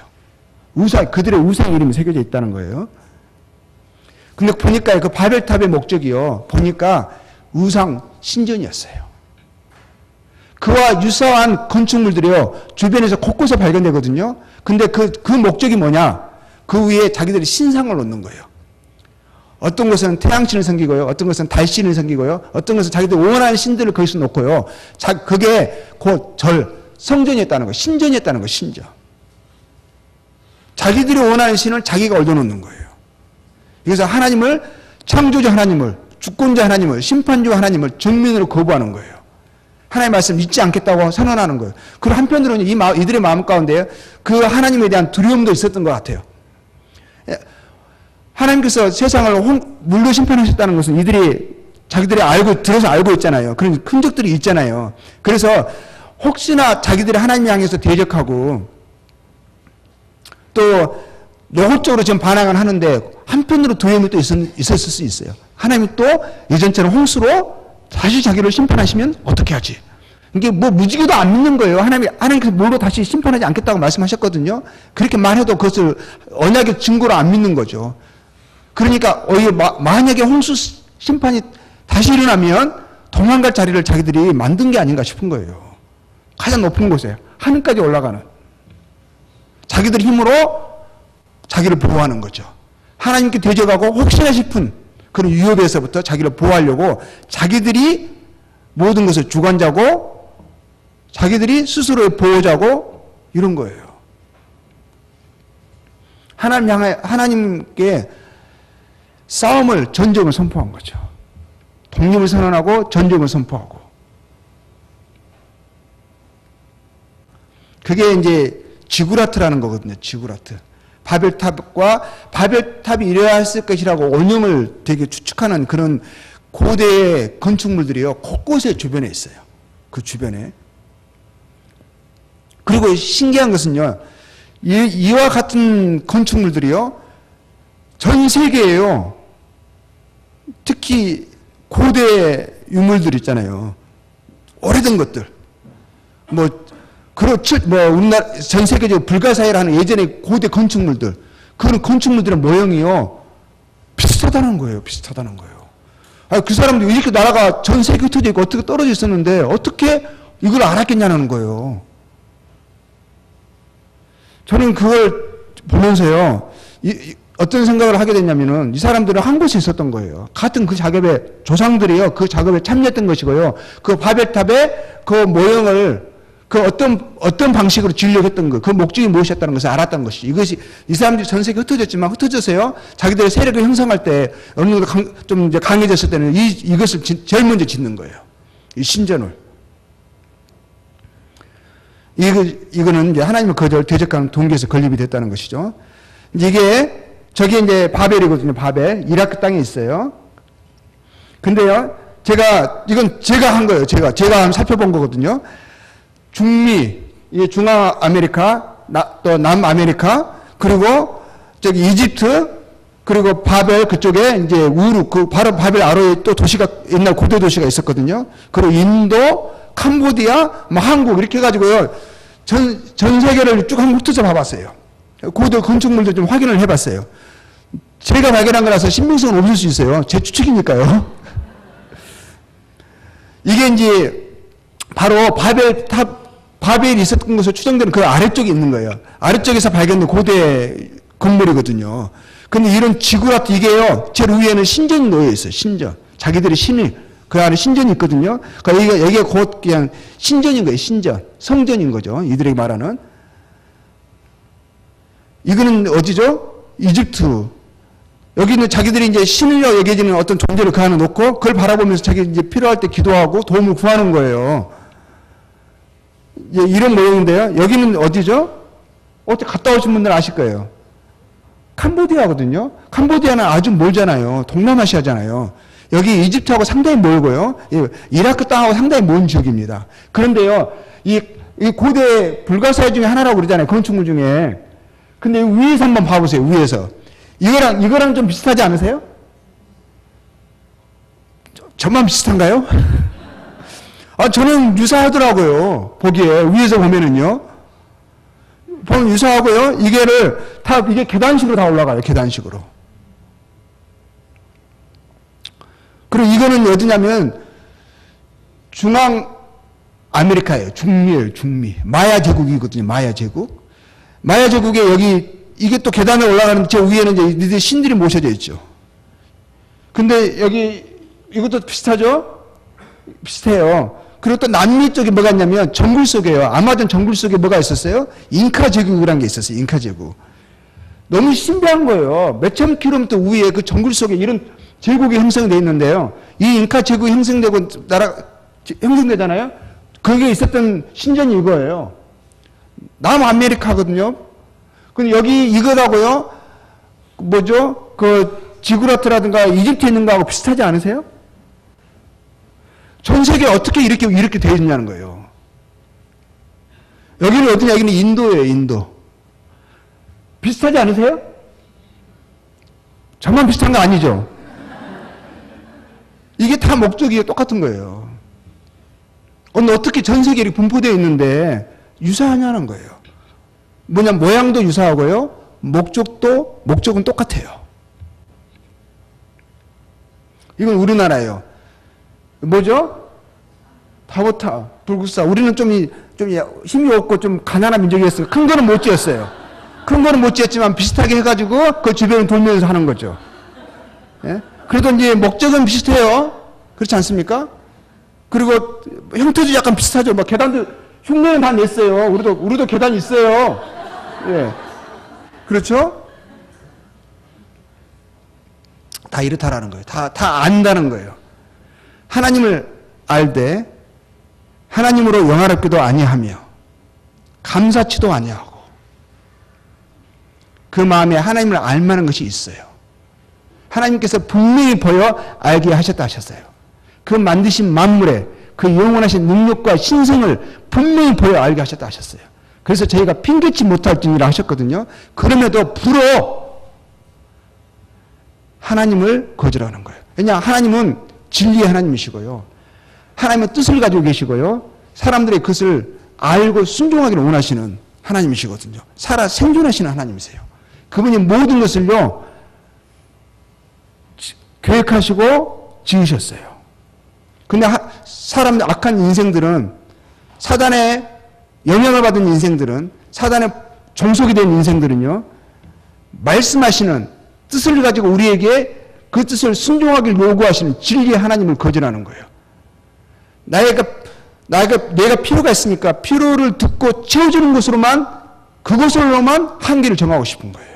그들의 우상 이름이 새겨져 있다는 거예요. 근데 보니까 그 바벨탑의 목적이요, 보니까 우상 신전이었어요. 그와 유사한 건축물들이요, 주변에서 곳곳에 발견되거든요. 근데 그 목적이 뭐냐? 그 위에 자기들이 신상을 놓는 거예요. 어떤 것은 태양신을 섬기고요. 어떤 것은 달신을 섬기고요. 어떤 것은 자기들 원하는 신들을 거기서 놓고요. 그게 곧 성전이었다는 거예요. 신전이었다는 거예요. 신전. 자기들이 원하는 신을 자기가 얻어놓는 거예요. 그래서 하나님을, 창조주 하나님을, 주권자 하나님을, 심판주 하나님을 정면으로 거부하는 거예요. 하나님의 말씀 믿지 않겠다고 선언하는 거예요. 그리고 한편으로는 이들의 마음 가운데 그 하나님에 대한 두려움도 있었던 것 같아요. 하나님께서 세상을 물로 심판하셨다는 것은 자기들이 들어서 알고 있잖아요. 그런 흔적들이 있잖아요. 그래서 혹시나 자기들이 하나님 향해서 대적하고 또 노골적으로 지금 반항을 하는데 한편으로 두려움이 또 있었을 수 있어요. 하나님이 또 예전처럼 홍수로 다시 자기를 심판하시면 어떻게 하지? 이게 무지개도 안 믿는 거예요. 하나님께서 물로 다시 심판하지 않겠다고 말씀하셨거든요. 그렇게 말해도 그것을 언약의 증거로 안 믿는 거죠. 그러니까 만약에 홍수 심판이 다시 일어나면 도망갈 자리를 자기들이 만든 게 아닌가 싶은 거예요. 가장 높은 곳에 하늘까지 올라가는, 자기들 힘으로 자기를 보호하는 거죠. 하나님께 대적하고 혹시나 싶은 그런 위협에서부터 자기를 보호하려고 자기들이 모든 것을 주관자고 자기들이 스스로의 보호자고 이런 거예요. 하나님께 전쟁을 선포한 거죠. 독립을 선언하고 전쟁을 선포하고. 그게 이제 지구라트라는 거거든요. 지구라트. 바벨탑이 이래야 했을 것이라고 원형을 되게 추측하는 그런 고대의 건축물들이요, 곳곳에 주변에 있어요. 그 주변에. 그리고 신기한 것은요, 이와 같은 건축물들이요, 전 세계에요, 특히 고대 유물들 있잖아요. 오래된 것들. 우리나라 전 세계적으로 불가사의라는 예전의 고대 건축물들. 그런 건축물들의 모형이요, 비슷하다는 거예요. 비슷하다는 거예요. 그 사람들이 이렇게 나라가 전 세계에 흩어져 있고 어떻게 떨어져 있었는데 어떻게 이걸 알았겠냐는 거예요. 저는 그걸 보면서요, 어떤 생각을 하게 됐냐면은 이 사람들은 한 곳에 있었던 거예요. 같은 그 작업의 조상들이요, 그 작업에 참여했던 것이고요. 그 바벨탑의 그 모형을 그 어떤 방식으로 지으려고 했던 거, 그 목적이 무엇이었다는 것을 알았던 것이. 이것이, 이 사람들이 전 세계에 흩어졌지만 흩어져서요, 자기들의 세력을 형성할 때, 어느 정도 좀 이제 강해졌을 때는 이것을 제일 먼저 짓는 거예요. 이 신전을. 이거는 이제 하나님의 거절, 대적하는 동기에서 건립이 됐다는 것이죠. 저게 이제 바벨이거든요, 바벨. 이라크 땅에 있어요. 근데요, 이건 제가 한 거예요. 제가 한번 살펴본 거거든요. 중미, 중앙아메리카, 또 남아메리카, 그리고 저기 이집트, 그리고 바벨 그쪽에 이제 우르, 바로 바벨 아래에 또 도시가, 옛날 고대 도시가 있었거든요. 그리고 인도, 캄보디아, 한국, 이렇게 해가지고요, 전 세계를 쭉 한번 훑어서 봐봤어요. 고대 건축물도 좀 확인을 해봤어요. 제가 발견한 거라서 신빙성은 없을 수 있어요. 제 추측이니까요. 이게 이제 바로 바벨이 있었던 것으로 추정되는 그 아래쪽에 있는 거예요. 아래쪽에서 발견된 고대 건물이거든요. 근데 이런 지구라트 이게요, 제일 위에는 신전이 놓여 있어요. 신전. 자기들의 신이, 그 안에 신전이 있거든요. 그러니까 여기가 곧 그냥 신전인 거예요. 신전. 성전인 거죠. 이들에게 말하는. 이거는 어디죠? 이집트. 여기는 자기들이 이제 신이라고 여겨지는 어떤 존재를 그 안에 놓고 그걸 바라보면서 자기 이제 필요할 때 기도하고 도움을 구하는 거예요. 이런 모형인데요. 여기는 어디죠? 어떻게 갔다 오신 분들은 아실 거예요. 캄보디아거든요. 캄보디아는 아주 멀잖아요. 동남아시아잖아요. 여기 이집트하고 상당히 멀고요. 이라크 땅하고 상당히 먼 지역입니다. 그런데요, 이 고대 불가사의 중에 하나라고 그러잖아요. 건축물 중에. 근데 위에서 한번 봐보세요. 위에서. 이거랑 좀 비슷하지 않으세요? 저만 비슷한가요? 저는 유사하더라고요. 보기에. 위에서 보면은요. 보면 유사하고요. 이게 계단식으로 다 올라가요. 계단식으로. 그리고 이거는 어디냐면, 중앙 아메리카예요. 중미. 마야 제국이거든요. 마야 제국. 마야 제국에 이게 또 계단에 올라가는 제 위에는 이제 신들이 모셔져 있죠. 근데 이것도 비슷하죠? 비슷해요. 그리고 또 남미 쪽에 뭐가 있냐면 정글 속에요. 아마존 정글 속에 뭐가 있었어요? 잉카 제국이라는 게 있었어요. 잉카 제국. 너무 신비한 거예요. 몇천 킬로미터 위에 그 정글 속에 이런 제국이 형성되어 있는데요. 이 잉카 제국이 형성되잖아요. 거기에 있었던 신전이 이거예요. 남아메리카거든요. 근데 여기 이거라고요? 뭐죠? 그 지구라트라든가 이집트에 있는 거하고 비슷하지 않으세요? 전 세계에 어떻게 이렇게 되어 있냐는 거예요. 여기는 어디냐? 여기는 인도예요, 인도. 비슷하지 않으세요? 저만 비슷한 거 아니죠? 이게 다 목적이 똑같은 거예요. 근데 어떻게 전 세계에 이렇게 분포되어 있는데 유사하냐는 거예요. 모양도 유사하고요. 목적은 똑같아요. 이건 우리나라예요. 뭐죠? 타보타, 불국사. 우리는 좀 힘이 없고 좀 가난한 민족이었어요. 큰 거는 못 지었어요. 큰 거는 못 지었지만 비슷하게 해가지고 그 주변을 돌면서 하는 거죠. 예? 그래도 이제 목적은 비슷해요. 그렇지 않습니까? 그리고 형태도 약간 비슷하죠. 계단도 흉내는 다 냈어요. 우리도 계단 있어요. 예. 그렇죠? 다 이렇다라는 거예요. 다 안다는 거예요. 하나님을 알되 하나님으로 영화롭기도 아니하며 감사치도 아니하고 그 마음에 하나님을 알만한 것이 있어요. 하나님께서 분명히 보여 알게 하셨다 하셨어요. 그 만드신 만물에 그 영원하신 능력과 신성을 분명히 보여 알게 하셨다 하셨어요. 그래서 저희가 핑계치 못할지니라 하셨거든요. 그럼에도 불어 하나님을 거절하는 거예요. 왜냐, 하나님은 진리의 하나님이시고요. 하나님은 뜻을 가지고 계시고요. 사람들의 그것을 알고 순종하기를 원하시는 하나님이시거든요. 살아 생존하시는 하나님이세요. 그분이 모든 것을요, 계획하시고 지으셨어요. 근데 사람들, 악한 인생들은, 사단의 영향을 받은 인생들은, 사단의 종속이 된 인생들은요, 말씀하시는 뜻을 가지고 우리에게 그 뜻을 순종하기를 요구하시는 진리의 하나님을 거절하는 거예요. 내가 필요가 있으니까 필요를 듣고 채워주는 것으로만, 그것으로만 한계를 정하고 싶은 거예요.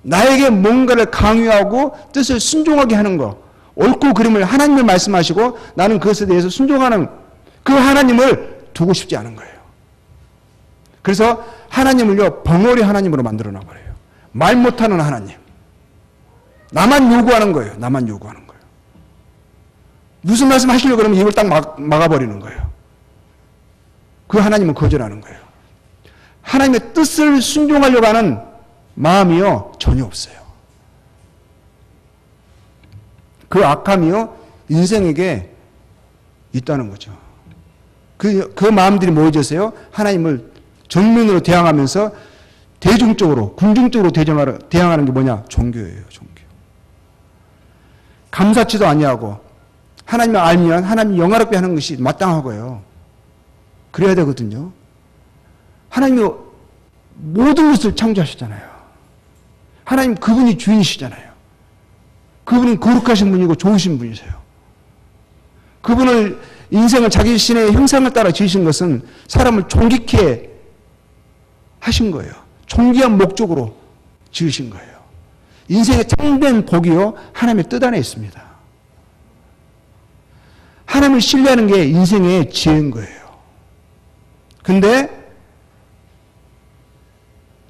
나에게 뭔가를 강요하고 뜻을 순종하게 하는 거, 옳고 그름을 하나님을 말씀하시고 나는 그것에 대해서 순종하는 그 하나님을 두고 싶지 않은 거예요. 그래서 하나님을요, 벙어리 하나님으로 만들어 놔버려요. 말 못하는 하나님. 나만 요구하는 거예요. 나만 요구하는 거예요. 무슨 말씀 하시려고 그러면 입을 딱 막아버리는 거예요. 그 하나님은 거절하는 거예요. 하나님의 뜻을 순종하려고 하는 마음이요, 전혀 없어요. 그 악함이요, 인생에게 있다는 거죠. 그 마음들이 모여져서요, 하나님을 정면으로 대항하면서 대중적으로, 궁중적으로 대항하는 게 뭐냐? 종교예요, 종교. 감사치도 아니하고, 하나님을 알면 하나님 영화롭게 하는 것이 마땅하고요. 그래야 되거든요. 하나님이 모든 것을 창조하셨잖아요. 하나님 그분이 주인이시잖아요. 그분은 거룩하신 분이고 좋으신 분이세요. 그분을 인생을 자기 신의 형상을 따라 지으신 것은 사람을 존귀케 하신 거예요. 존귀한 목적으로 지으신 거예요. 인생의 참된 복이요, 하나님의 뜻 안에 있습니다. 하나님을 신뢰하는 게 인생의 지혜인 거예요. 근데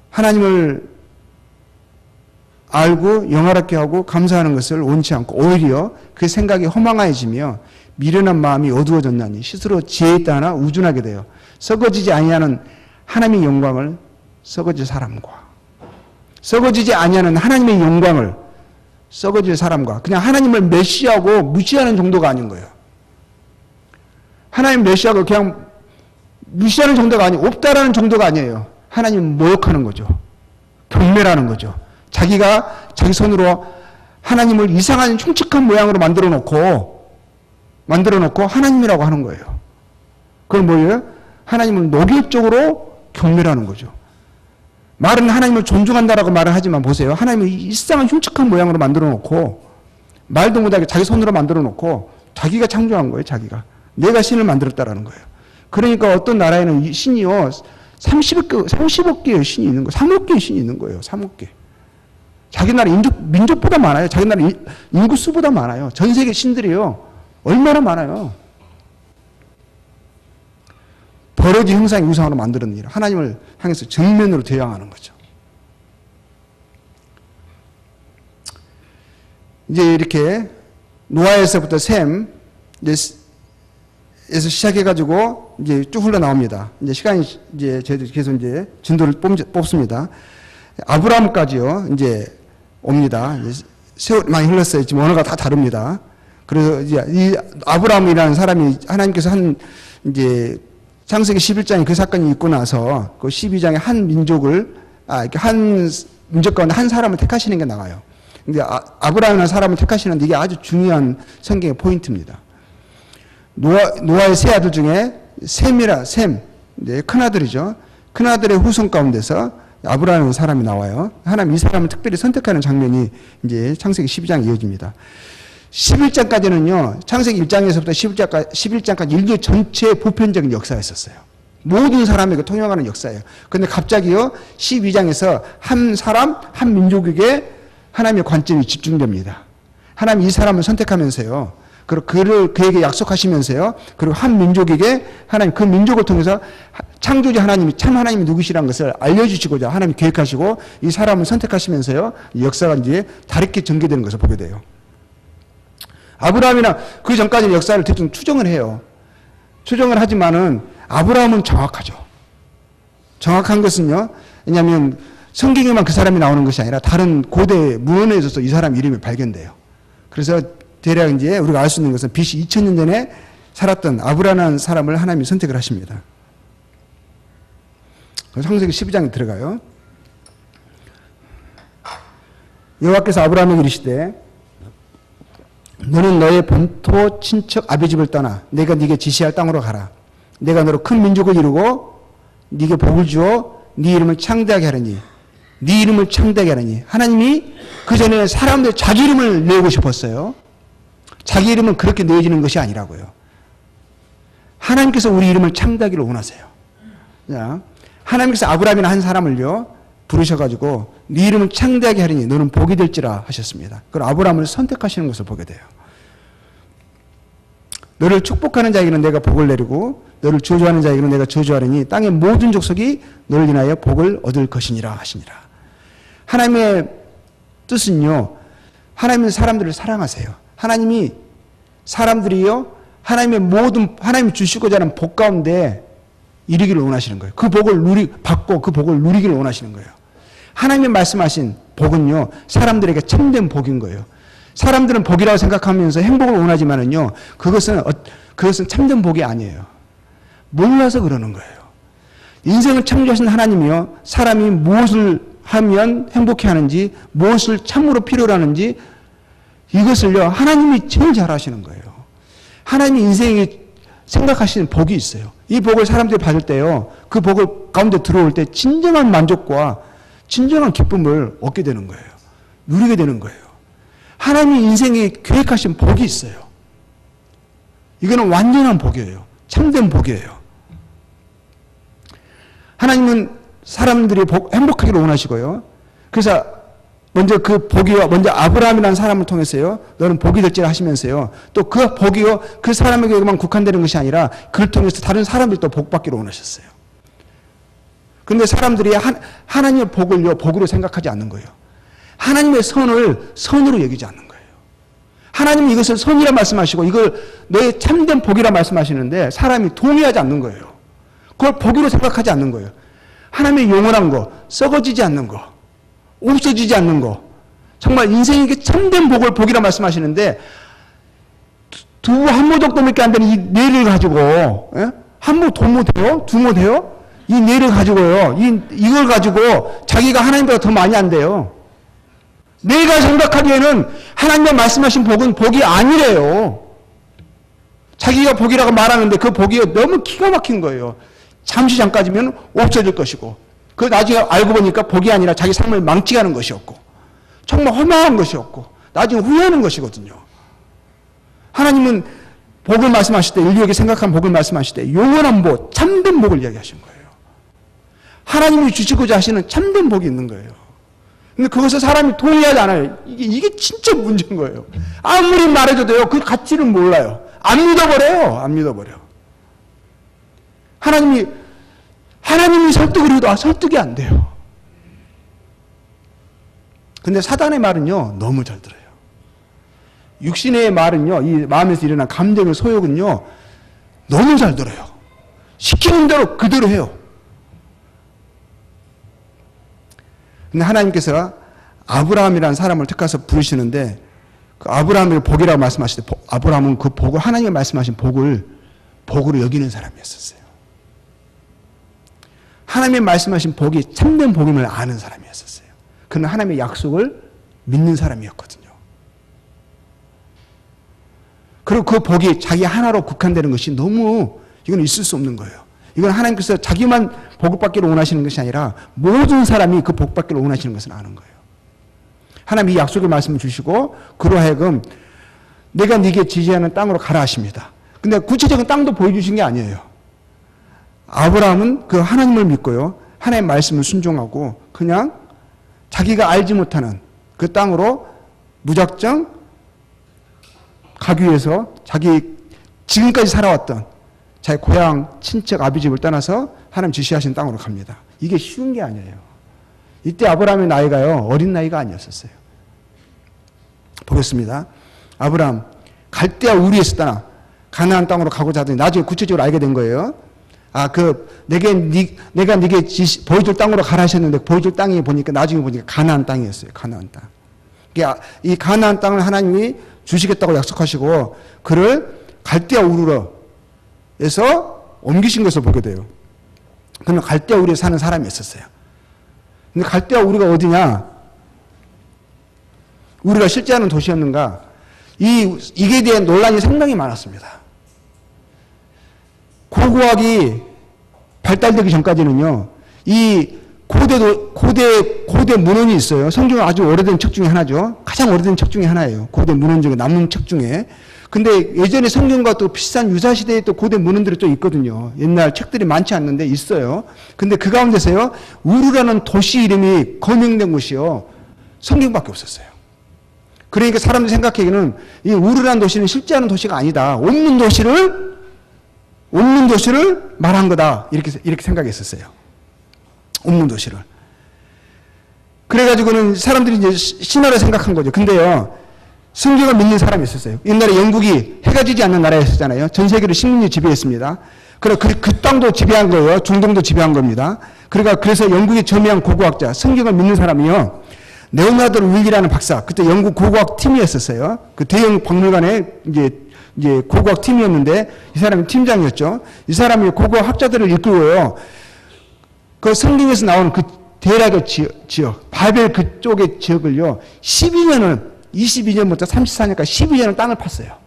하나님을 알고 영화롭게 하고 감사하는 것을 원치 않고 오히려 그 생각이 허망해지며 미련한 마음이 어두워졌나니 스스로 지혜 있다 하나 우준하게 돼요. 썩어지지 아니하는 하나님의 영광을 썩어질 사람과, 썩어지지 아니하는 하나님의 영광을 썩어질 사람과, 그냥 하나님을 메시하고 무시하는 정도가 아닌 거예요. 하나님 메시하고 그냥 무시하는 정도가 아니고 없다라는 정도가 아니에요. 하나님 모욕하는 거죠. 경멸하는 거죠. 자기가 자기 손으로 하나님을 이상한 흉측한 모양으로 만들어 놓고 하나님이라고 하는 거예요. 그건 뭐예요? 하나님을 노골적으로 경멸하는 거죠. 말은 하나님을 존중한다라고 말을 하지만 보세요. 하나님을 이상한 흉측한 모양으로 만들어 놓고, 말도 못하게 자기 손으로 만들어 놓고, 자기가 창조한 거예요, 자기가. 내가 신을 만들었다라는 거예요. 그러니까 어떤 나라에는 이 신이요, 30억 개의 신이 있는 거예요. 3억 개의 신이 있는 거예요, 3억 개. 자기 나라 민족보다 많아요. 자기 나라 인구수보다 많아요. 전 세계 신들이요, 얼마나 많아요. 버러지 형상의 우상으로 만들었는 일, 하나님을 향해서 정면으로 대항하는 거죠. 이제 이렇게 노아에서부터 셈, 에서 시작해가지고 이제 쭉 흘러나옵니다. 이제 시간이 이제 저희들 계속 이제 진도를 뽑습니다. 아브라함까지요, 이제 옵니다. 이제 세월이 많이 흘렀어요. 지금 언어가 다 다릅니다. 그래서 이제 이 아브라함이라는 사람이 하나님께서 이제 창세기 11장에 그 사건이 있고 나서 그 12장에 한 민족을, 이렇게 한 민족 가운데 한 사람을 택하시는 게 나와요. 근데 아브라함이라는 사람을 택하시는데 이게 아주 중요한 성경의 포인트입니다. 노아의 세 아들 중에 셈, 이제 큰아들이죠. 큰아들의 후손 가운데서 아브라함이라는 사람이 나와요. 하나님 이 사람을 특별히 선택하는 장면이 이제 창세기 12장에 이어집니다. 11장까지는요, 창세기 1장에서부터 11장까지 인류 전체의 보편적인 역사였었어요. 모든 사람에게 통용하는 역사예요. 그런데 갑자기요, 12장에서 한 사람, 한 민족에게 하나님의 관점이 집중됩니다. 하나님 이 사람을 선택하면서요, 그리고 그에게 약속하시면서요, 그리고 한 민족에게 하나님 그 민족을 통해서 창조주 하나님이 참 하나님이 누구시라는 것을 알려주시고자 하나님이 계획하시고 이 사람을 선택하시면서요, 이 역사가 이제 다르게 전개되는 것을 보게 돼요. 아브라함이나 그 전까지 역사를 대충 추정을 해요. 추정을 하지만은 아브라함은 정확하죠. 정확한 것은요, 왜냐하면 성경에만 그 사람이 나오는 것이 아니라 다른 고대 문헌에서도 이 사람 이름이 발견돼요. 그래서 대략 이제 우리가 알 수 있는 것은 BC 2000년 전에 살았던 아브라함이라는 사람을 하나님이 선택을 하십니다. 창세기 12장에 들어가요. 여호와께서 아브라함에게 이르시되 너는 너의 본토 친척 아비 집을 떠나 내가 네게 지시할 땅으로 가라. 내가 너로 큰 민족을 이루고 네게 복을 주어 네 이름을 창대하게 하리니 네 이름을 창대하게 하리니. 하나님이 그 전에 사람들 자기 이름을 내고 싶었어요. 자기 이름은 그렇게 내어지는 것이 아니라고요. 하나님께서 우리 이름을 창대하기를 원하세요. 하나님께서 아브라함이나 한 사람을요 부르셔가지고 네 이름을 창대하게 하리니 너는 복이 될지라 하셨습니다. 그럼 아브라함을 선택하시는 것을 보게 돼요. 너를 축복하는 자에게는 내가 복을 내리고 너를 저주하는 자에게는 내가 저주하리니 땅의 모든 족속이 너를 인하여 복을 얻을 것이니라 하시니라. 하나님의 뜻은요, 하나님은 사람들을 사랑하세요. 하나님이 사람들이요 하나님이 주시고자 하는 복 가운데 이르기를 원하시는 거예요. 그 복을 받고 그 복을 누리기를 원하시는 거예요. 하나님이 말씀하신 복은요, 사람들에게 참된 복인 거예요. 사람들은 복이라고 생각하면서 행복을 원하지만은요, 그것은 참된 복이 아니에요. 몰라서 그러는 거예요. 인생을 창조하신 하나님이요, 사람이 무엇을 하면 행복해 하는지, 무엇을 참으로 필요로 하는지, 이것을요, 하나님이 제일 잘 아시는 거예요. 하나님이 인생에 생각하시는 복이 있어요. 이 복을 사람들이 받을 때요, 그 복을 가운데 들어올 때 진정한 만족과 진정한 기쁨을 얻게 되는 거예요. 누리게 되는 거예요. 하나님이 인생에 계획하신 복이 있어요. 이거는 완전한 복이에요. 참된 복이에요. 하나님은 사람들이 행복하기를 원하시고요. 그래서 먼저 그 복이요, 먼저 아브라함이라는 사람을 통해서요, 너는 복이 될지라 하시면서요, 또 그 복이요, 그 사람에게만 국한되는 것이 아니라 그를 통해서 다른 사람들도 복 받기를 원하셨어요. 그런데 사람들이 하나님의 복을요, 복으로 생각하지 않는 거예요. 하나님의 선을 선으로 여기지 않는 거예요. 하나님이 이것을 선이라 말씀하시고 이걸 너의 참된 복이라 말씀하시는데 사람이 동의하지 않는 거예요. 그걸 복으로 생각하지 않는 거예요. 하나님의 영원한 거, 썩어지지 않는 거, 없어지지 않는 거, 정말 인생에게 참된 복을 복이라 말씀하시는데 한 모독도 몇 개 안 되는 이 뇌를 가지고, 한 모 도모 돼요? 두 모 돼요? 이 뇌를 가지고요, 이걸 가지고 자기가 하나님보다 더 많이 안 돼요. 내가 생각하기에는 하나님의 말씀하신 복은 복이 아니래요. 자기가 복이라고 말하는데 그 복이 너무 기가 막힌 거예요. 잠시 잠깐이면 없어질 것이고, 그 나중에 알고 보니까 복이 아니라 자기 삶을 망치게 것이었고, 정말 허망한 것이었고, 나중에 후회하는 것이거든요. 하나님은 복을 말씀하실 때, 인류에게 생각한 복을 말씀하실 때 영원한 복, 참된 복을 이야기하신 거예요. 하나님이 주시고자 하시는 참된 복이 있는 거예요. 근데 그것을 사람이 동의하지 않아요. 이게 진짜 문제인 거예요. 아무리 말해줘도요, 그 가치를 몰라요. 안 믿어버려요. 안 믿어버려. 하나님이 설득을 해도 설득이 안 돼요. 근데 사단의 말은요, 너무 잘 들어요. 육신의 말은요, 이 마음에서 일어난 감정의 소욕은요, 너무 잘 들어요. 시키는 대로 그대로 해요. 근데 하나님께서 아브라함이라는 사람을 택해서 부르시는데, 그 아브라함을 복이라고 말씀하실 때, 아브라함은 그 복을, 하나님이 말씀하신 복으로 여기는 사람이었었어요. 하나님이 말씀하신 복이 참된 복임을 아는 사람이었었어요. 그는 하나님의 약속을 믿는 사람이었거든요. 그리고 그 복이 자기 하나로 국한되는 것이 너무, 이건 있을 수 없는 거예요. 이건 하나님께서 자기만 복을 받기를 원하시는 것이 아니라 모든 사람이 그 복 받기를 원하시는 것을 아는 거예요. 하나님이 이 약속의 말씀을 주시고 그로 하여금 내가 네게 지시하는 땅으로 가라 하십니다. 근데 구체적인 땅도 보여주신 게 아니에요. 아브라함은 그 하나님을 믿고요, 하나님의 말씀을 순종하고 그냥 자기가 알지 못하는 그 땅으로 무작정 가기 위해서 자기 지금까지 살아왔던 자기 고향, 친척, 아비집을 떠나서 하나님 지시하신 땅으로 갑니다. 이게 쉬운 게 아니에요. 이때 아브라함의 나이가요, 어린 나이가 아니었었어요. 보겠습니다. 아브라함, 갈대아 우리에서 떠나 가나안 땅으로 가고자 하더니 나중에 구체적으로 알게 된 거예요. 내가 네게 보여줄 땅으로 가라 하셨는데 보여줄 땅이 보니까 나중에 보니까 가나안 땅이었어요. 가나안 땅. 이 가나안 땅을 하나님이 주시겠다고 약속하시고 그를 갈대아 우르에서 옮기신 것을 보게 돼요. 그러면 갈대아 우르에 사는 사람이 있었어요. 근데 갈대아 우르가 어디냐? 우리가 실제하는 도시였는가? 이게 대한 논란이 상당히 많았습니다. 고고학이 발달되기 전까지는요, 이 고대 문헌이 있어요. 성경은 아주 오래된 책 중에 하나죠. 가장 오래된 책 중에 하나예요. 고대 문헌 중에 남은 책 중에. 근데 예전에 성경과 또 비슷한 유사시대에 또 고대 문헌들이 또 있거든요. 옛날 책들이 많지 않는데 있어요. 근데 그 가운데서요, 우르라는 도시 이름이 거명된 곳이요, 성경밖에 없었어요. 그러니까 사람들이 생각하기에는 이 우르라는 도시는 실제하는 도시가 아니다. 없는 도시를 말한 거다. 이렇게 생각했었어요. 없는 도시를. 그래가지고는 사람들이 이제 신화를 생각한 거죠. 근데요, 성경을 믿는 사람이 있었어요. 옛날에 영국이 해가 지지 않는 나라였잖아요. 전 세계를 식민지 지배했습니다. 그 땅도 지배한 거예요. 중동도 지배한 겁니다. 그래서 영국의 저명한 고고학자, 성경을 믿는 사람이요, 레오나르도 윌리라는 박사, 그때 영국 고고학 팀이었었어요. 그 대형 박물관에 이제 고고학 팀이었는데 이 사람이 팀장이었죠. 이 사람이 고고학 학자들을 이끌고요, 그 성경에서 나오는 그 대략의 지역, 바벨 그쪽의 지역을요, 22년부터 34년까지 12년을 땅을 팠어요.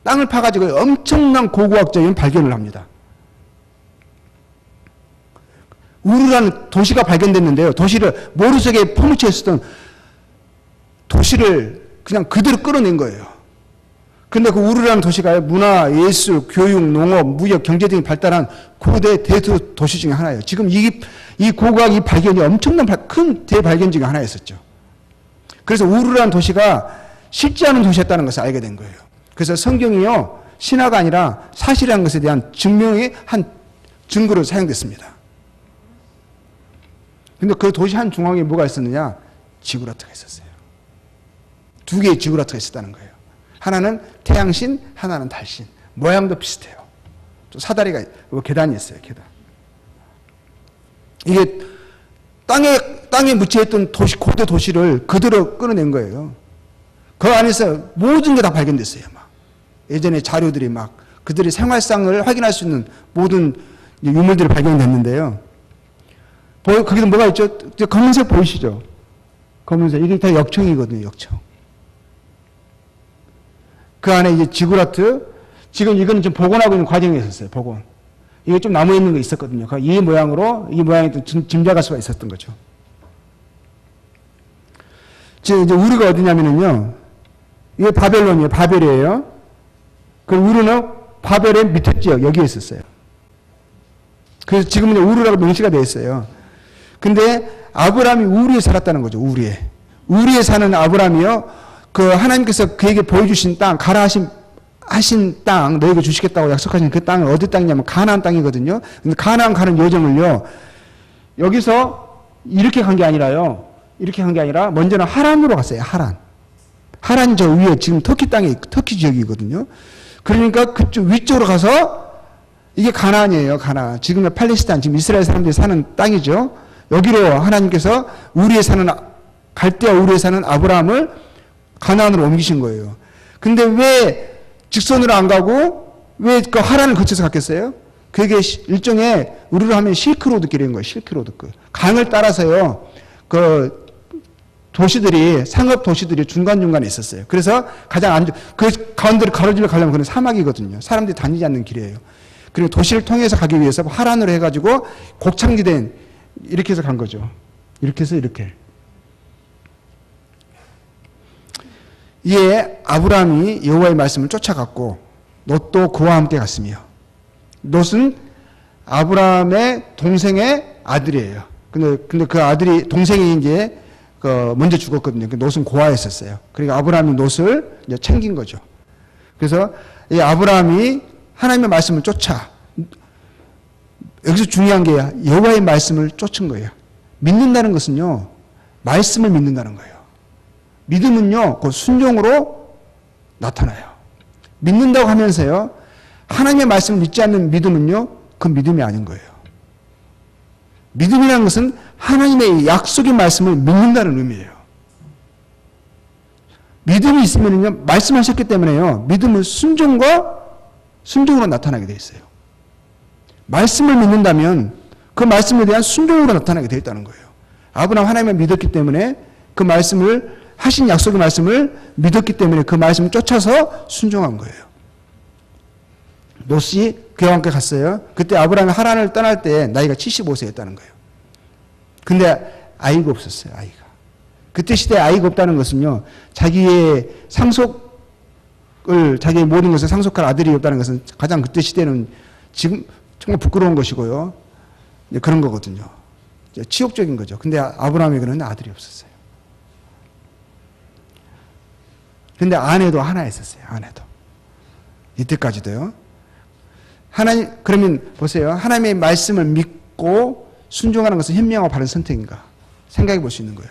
땅을 파가지고 엄청난 고고학적인 발견을 합니다. 우르라는 도시가 발견됐는데요. 도시를 모루 속에 퍼묻혀 있었던 도시를 그냥 그대로 끌어낸 거예요. 근데 그 우르라는 도시가 문화, 예술, 교육, 농업, 무역, 경제 등이 발달한 고대 대도 도시 중에 하나예요. 지금 이 고고학 이 발견이 엄청난 큰 대발견 중에 하나였었죠. 그래서 우르라는 도시가 실제하는 도시였다는 것을 알게 된 거예요. 그래서 성경이요, 신화가 아니라 사실이라는 것에 대한 증명의 한 증거로 사용됐습니다. 근데 그 도시 한 중앙에 뭐가 있었느냐? 지구라트가 있었어요. 두 개의 지구라트가 있었다는 거예요. 하나는 태양신, 하나는 달신. 모양도 비슷해요. 또 사다리가, 계단이 있어요, 계단. 이게 땅에 묻혀있던 고대 도시를 그대로 끌어낸 거예요. 그 안에서 모든 게 다 발견됐어요, 막. 예전에 자료들이 막, 그들의 생활상을 확인할 수 있는 모든 유물들이 발견됐는데요. 거기도 뭐가 있죠? 검은색 보이시죠? 검은색. 이게 다 역청이거든요, 역청. 그 안에 이제 지구라트, 지금 이거는 좀 복원하고 있는 과정에 있었어요, 복원. 이게 좀 남아있는 거 있었거든요. 이 모양이 좀 짐작할 수가 있었던 거죠. 이제 우르가 어디냐면요, 이게 바벨론이에요, 바벨이에요. 그 우르는 바벨의 밑에 지역, 여기에 있었어요. 그래서 지금은 우르라고 명시가 되어 있어요. 근데 아브라함이 우리에 살았다는 거죠. 우리에 사는 아브라함이요, 그 하나님께서 그에게 보여주신 땅, 가라 하신 땅, 너에게 주시겠다고 약속하신 그 땅은 어디 땅이냐면 가나안 땅이거든요. 근데 가나안 가는 여정을요, 여기서 이렇게 간 게 아니라요, 먼저는 하란으로 갔어요. 하란이 저 위에 지금 터키 지역이거든요. 그러니까 그쪽 위쪽으로 가서, 이게 가나안이에요, 가나안. 지금의 팔레스타인, 지금 이스라엘 사람들이 사는 땅이죠. 여기로 하나님께서 갈대아 우리에 사는 아브라함을 가나안으로 옮기신 거예요. 근데 왜 직선으로 안 가고 왜 그 하란을 거쳐서 갔겠어요? 그게 일종의 우리로 하면 실크로드 길인 거예요. 실크로드 길. 강을 따라서요, 그 도시들이, 상업 도시들이 중간중간에 있었어요. 그래서 그 가운데를 가로질러 가려면 그건 사막이거든요. 사람들이 다니지 않는 길이에요. 그리고 도시를 통해서 가기 위해서 하란으로 해가지고 곡창지된, 이렇게 해서 간 거죠. 이렇게 해서 이렇게. 이에 아브라함이 여호와의 말씀을 쫓아갔고 롯도 그와 함께 갔으며, 롯은 아브라함의 동생의 아들이에요. 근데 그 동생이 이제 먼저 죽었거든요. 롯은 고아였었어요. 그러니까 아브라함이 롯을 이제 챙긴 거죠. 그래서 이 아브라함이 하나님의 말씀을 쫓아 여기서 중요한 게 여호와의 말씀을 쫓은 거예요. 믿는다는 것은요, 말씀을 믿는다는 거예요. 믿음은요, 그 순종으로 나타나요. 믿는다고 하면서요, 하나님의 말씀을 믿지 않는 믿음은요, 그 믿음이 아닌 거예요. 믿음이라는 것은 하나님의 약속의 말씀을 믿는다는 의미예요. 믿음이 있으면요, 말씀하셨기 때문에요, 믿음은 순종으로 나타나게 돼 있어요. 말씀을 믿는다면 그 말씀에 대한 순종으로 나타나게 되어 있다는 거예요. 아브라함 하나님을 믿었기 때문에 그 말씀을, 하신 약속의 말씀을 믿었기 때문에 그 말씀을 쫓아서 순종한 거예요. 롯이 그와 함께 갔어요. 그때 아브라함이 하란을 떠날 때 나이가 75세였다는 거예요. 근데 아이가 없었어요. 아이가. 그때 시대에 아이가 없다는 것은요, 자기의 자기의 모든 것을 상속할 아들이 없다는 것은 가장 그때 시대는 지금 정말 부끄러운 것이고요. 그런 거거든요. 치욕적인 거죠. 근데 아브라함에게는 아들이 없었어요. 근데 아내도 하나 있었어요. 아내도. 이때까지도요. 그러면 보세요. 하나님의 말씀을 믿고 순종하는 것은 현명하고 바른 선택인가? 생각해 볼 수 있는 거예요.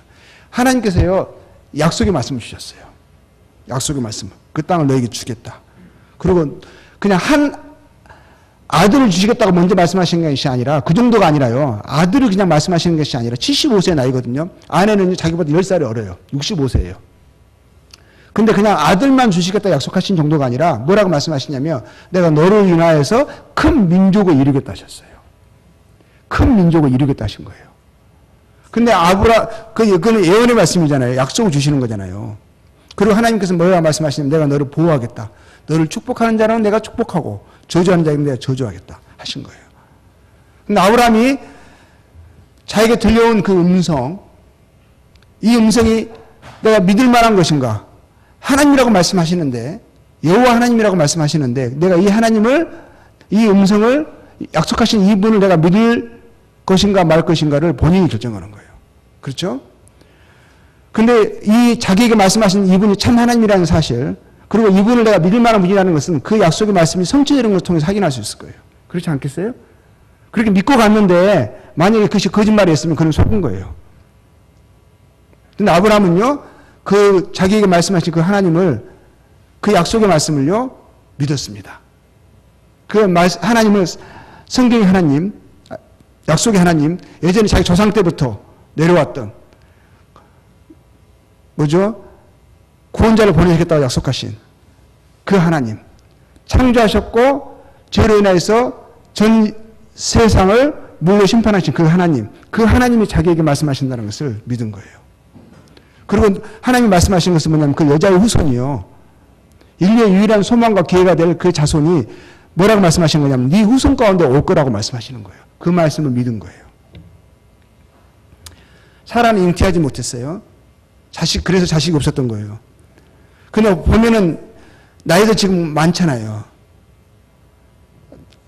하나님께서요, 약속의 말씀을 주셨어요. 약속의 말씀. 그 땅을 너에게 주겠다. 그리고 그냥 한 아들을 주시겠다고 먼저 말씀하신 것이 아니라, 그 정도가 아니라요, 아들을 그냥 말씀하시는 것이 아니라 75세 나이거든요. 아내는 자기보다 10살이 어려요. 65세예요. 근데 그냥 아들만 주시겠다 약속하신 정도가 아니라 뭐라고 말씀하시냐면, 내가 너를 인하여서 큰 민족을 이루겠다 하셨어요. 큰 민족을 이루겠다 하신 거예요. 근데 그건 예언의 말씀이잖아요. 약속을 주시는 거잖아요. 그리고 하나님께서 뭐라고 말씀하시냐면, 내가 너를 보호하겠다. 너를 축복하는 자는 내가 축복하고 저주하는 자는 내가 저주하겠다 하신 거예요. 근데 아브라함이 자기에게 들려온 그 음성, 이 음성이 내가 믿을 만한 것인가? 하나님이라고 말씀하시는데, 여호와 하나님이라고 말씀하시는데, 내가 이 음성을, 약속하신 이분을 내가 믿을 것인가 말 것인가를 본인이 결정하는 거예요. 그렇죠? 근데 이 자기에게 말씀하신 이분이 참 하나님이라는 사실, 그리고 이분을 내가 믿을 만한 분이라는 것은 그 약속의 말씀이 성취되는 것을 통해서 확인할 수 있을 거예요. 그렇지 않겠어요? 그렇게 믿고 갔는데 만약에 그것이 거짓말이었으면 그는 속은 거예요. 근데 아브라함은요, 자기에게 말씀하신 그 하나님을, 그 약속의 말씀을요, 믿었습니다. 하나님을, 성경의 하나님, 약속의 하나님, 예전에 자기 조상 때부터 내려왔던, 구원자를 보내시겠다고 약속하신 그 하나님, 창조하셨고 죄로 인하여서 전 세상을 물로 심판하신 그 하나님이 자기에게 말씀하신다는 것을 믿은 거예요. 그리고 하나님이 말씀하신 것은 뭐냐면, 그 여자의 후손이요, 인류의 유일한 소망과 기회가 될 그 자손이 뭐라고 말씀하신 거냐면, 네 후손 가운데 올 거라고 말씀하시는 거예요. 그 말씀을 믿은 거예요. 사라는 잉태하지 못했어요. 그래서 자식이 없었던 거예요. 근데 보면은 나이도 지금 많잖아요.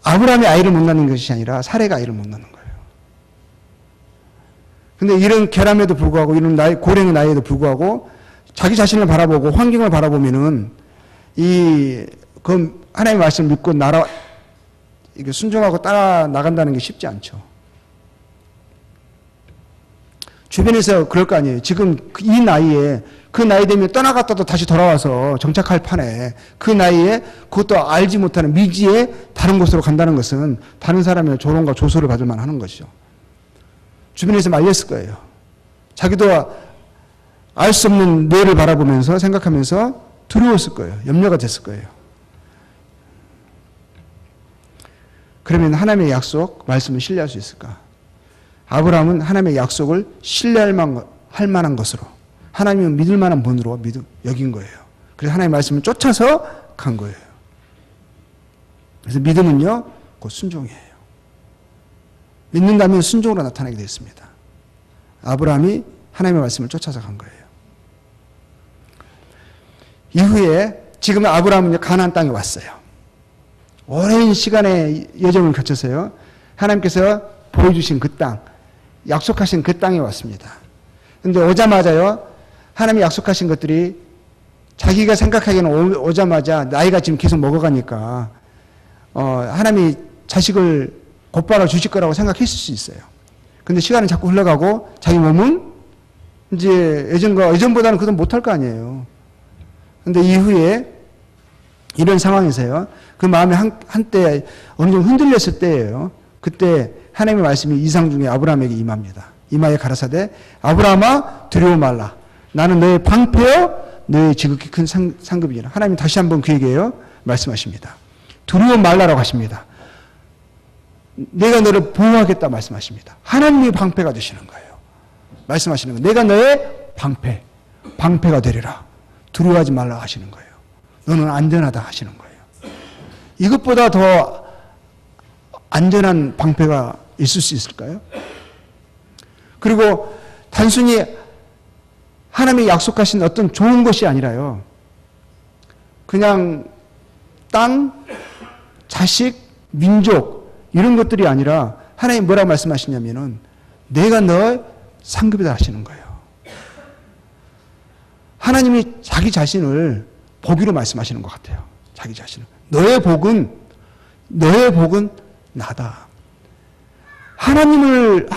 아브라함이 아이를 못 낳는 것이 아니라 사레가 아이를 못 낳는 거예요. 근데 이런 결함에도 불구하고, 이런 고령의 나이에도 불구하고 자기 자신을 바라보고 환경을 바라보면은 하나님의 말씀을 믿고 이게 순종하고 따라 나간다는 게 쉽지 않죠. 주변에서 그럴 거 아니에요. 지금 이 나이에, 그 나이 되면 떠나갔다도 다시 돌아와서 정착할 판에, 그 나이에 그것도 알지 못하는 미지의 다른 곳으로 간다는 것은 다른 사람의 조롱과 조소를 받을 만하는 것이죠. 주변에서 말렸을 거예요. 자기도 알 수 없는 뇌를 바라보면서 생각하면서 두려웠을 거예요. 염려가 됐을 거예요. 그러면 하나님의 약속, 말씀을 신뢰할 수 있을까? 아브라함은 하나님의 약속을 신뢰할 만한 것으로, 하나님을 믿을 만한 분으로 여긴 거예요. 그래서 하나님의 말씀을 쫓아서 간 거예요. 그래서 믿음은요, 곧 순종이에요. 믿는다면 순종으로 나타나게 되어 있습니다. 아브라함이 하나님의 말씀을 쫓아서 간 거예요. 이후에 지금 아브라함은 가나안 땅에 왔어요. 오랜 시간의 여정을 거쳐서요, 하나님께서 보여주신 그 땅, 약속하신 그 땅에 왔습니다. 그런데 오자마자요, 하나님이 약속하신 것들이 자기가 생각하기에는 오자마자 나이가 지금 계속 먹어가니까 하나님이 자식을 곧바로 주실 거라고 생각했을 수 있어요. 근데 시간이 자꾸 흘러가고 자기 몸은 이제 예전보다는 그건 못할 거 아니에요. 근데 이후에 이런 상황에서요. 그 마음이 한때 어느 정도 흔들렸을 때예요. 그때 하나님의 말씀이 이상 중에 아브라함에게 임합니다. 임하여 가라사대 아브라함아 두려워 말라. 나는 너의 방패여 너의 지극히 큰 상급이니라. 하나님 다시 한번 그에게요 말씀하십니다. 두려워 말라라고 하십니다. 내가 너를 보호하겠다 말씀하십니다. 하나님이 방패가 되시는 거예요. 말씀하시는 거예요. 내가 너의 방패가 되리라. 두려워하지 말라 하시는 거예요. 너는 안전하다 하시는 거예요. 이것보다 더 안전한 방패가 있을 수 있을까요? 그리고 단순히 하나님이 약속하신 어떤 좋은 것이 아니라요. 그냥 땅, 자식, 민족 이런 것들이 아니라 하나님 뭐라고 말씀하시냐면은 내가 너의 상급이다 하시는 거예요. 하나님이 자기 자신을 복으로 말씀하시는 것 같아요. 자기 자신을. 너의 복은 나다. 하나님의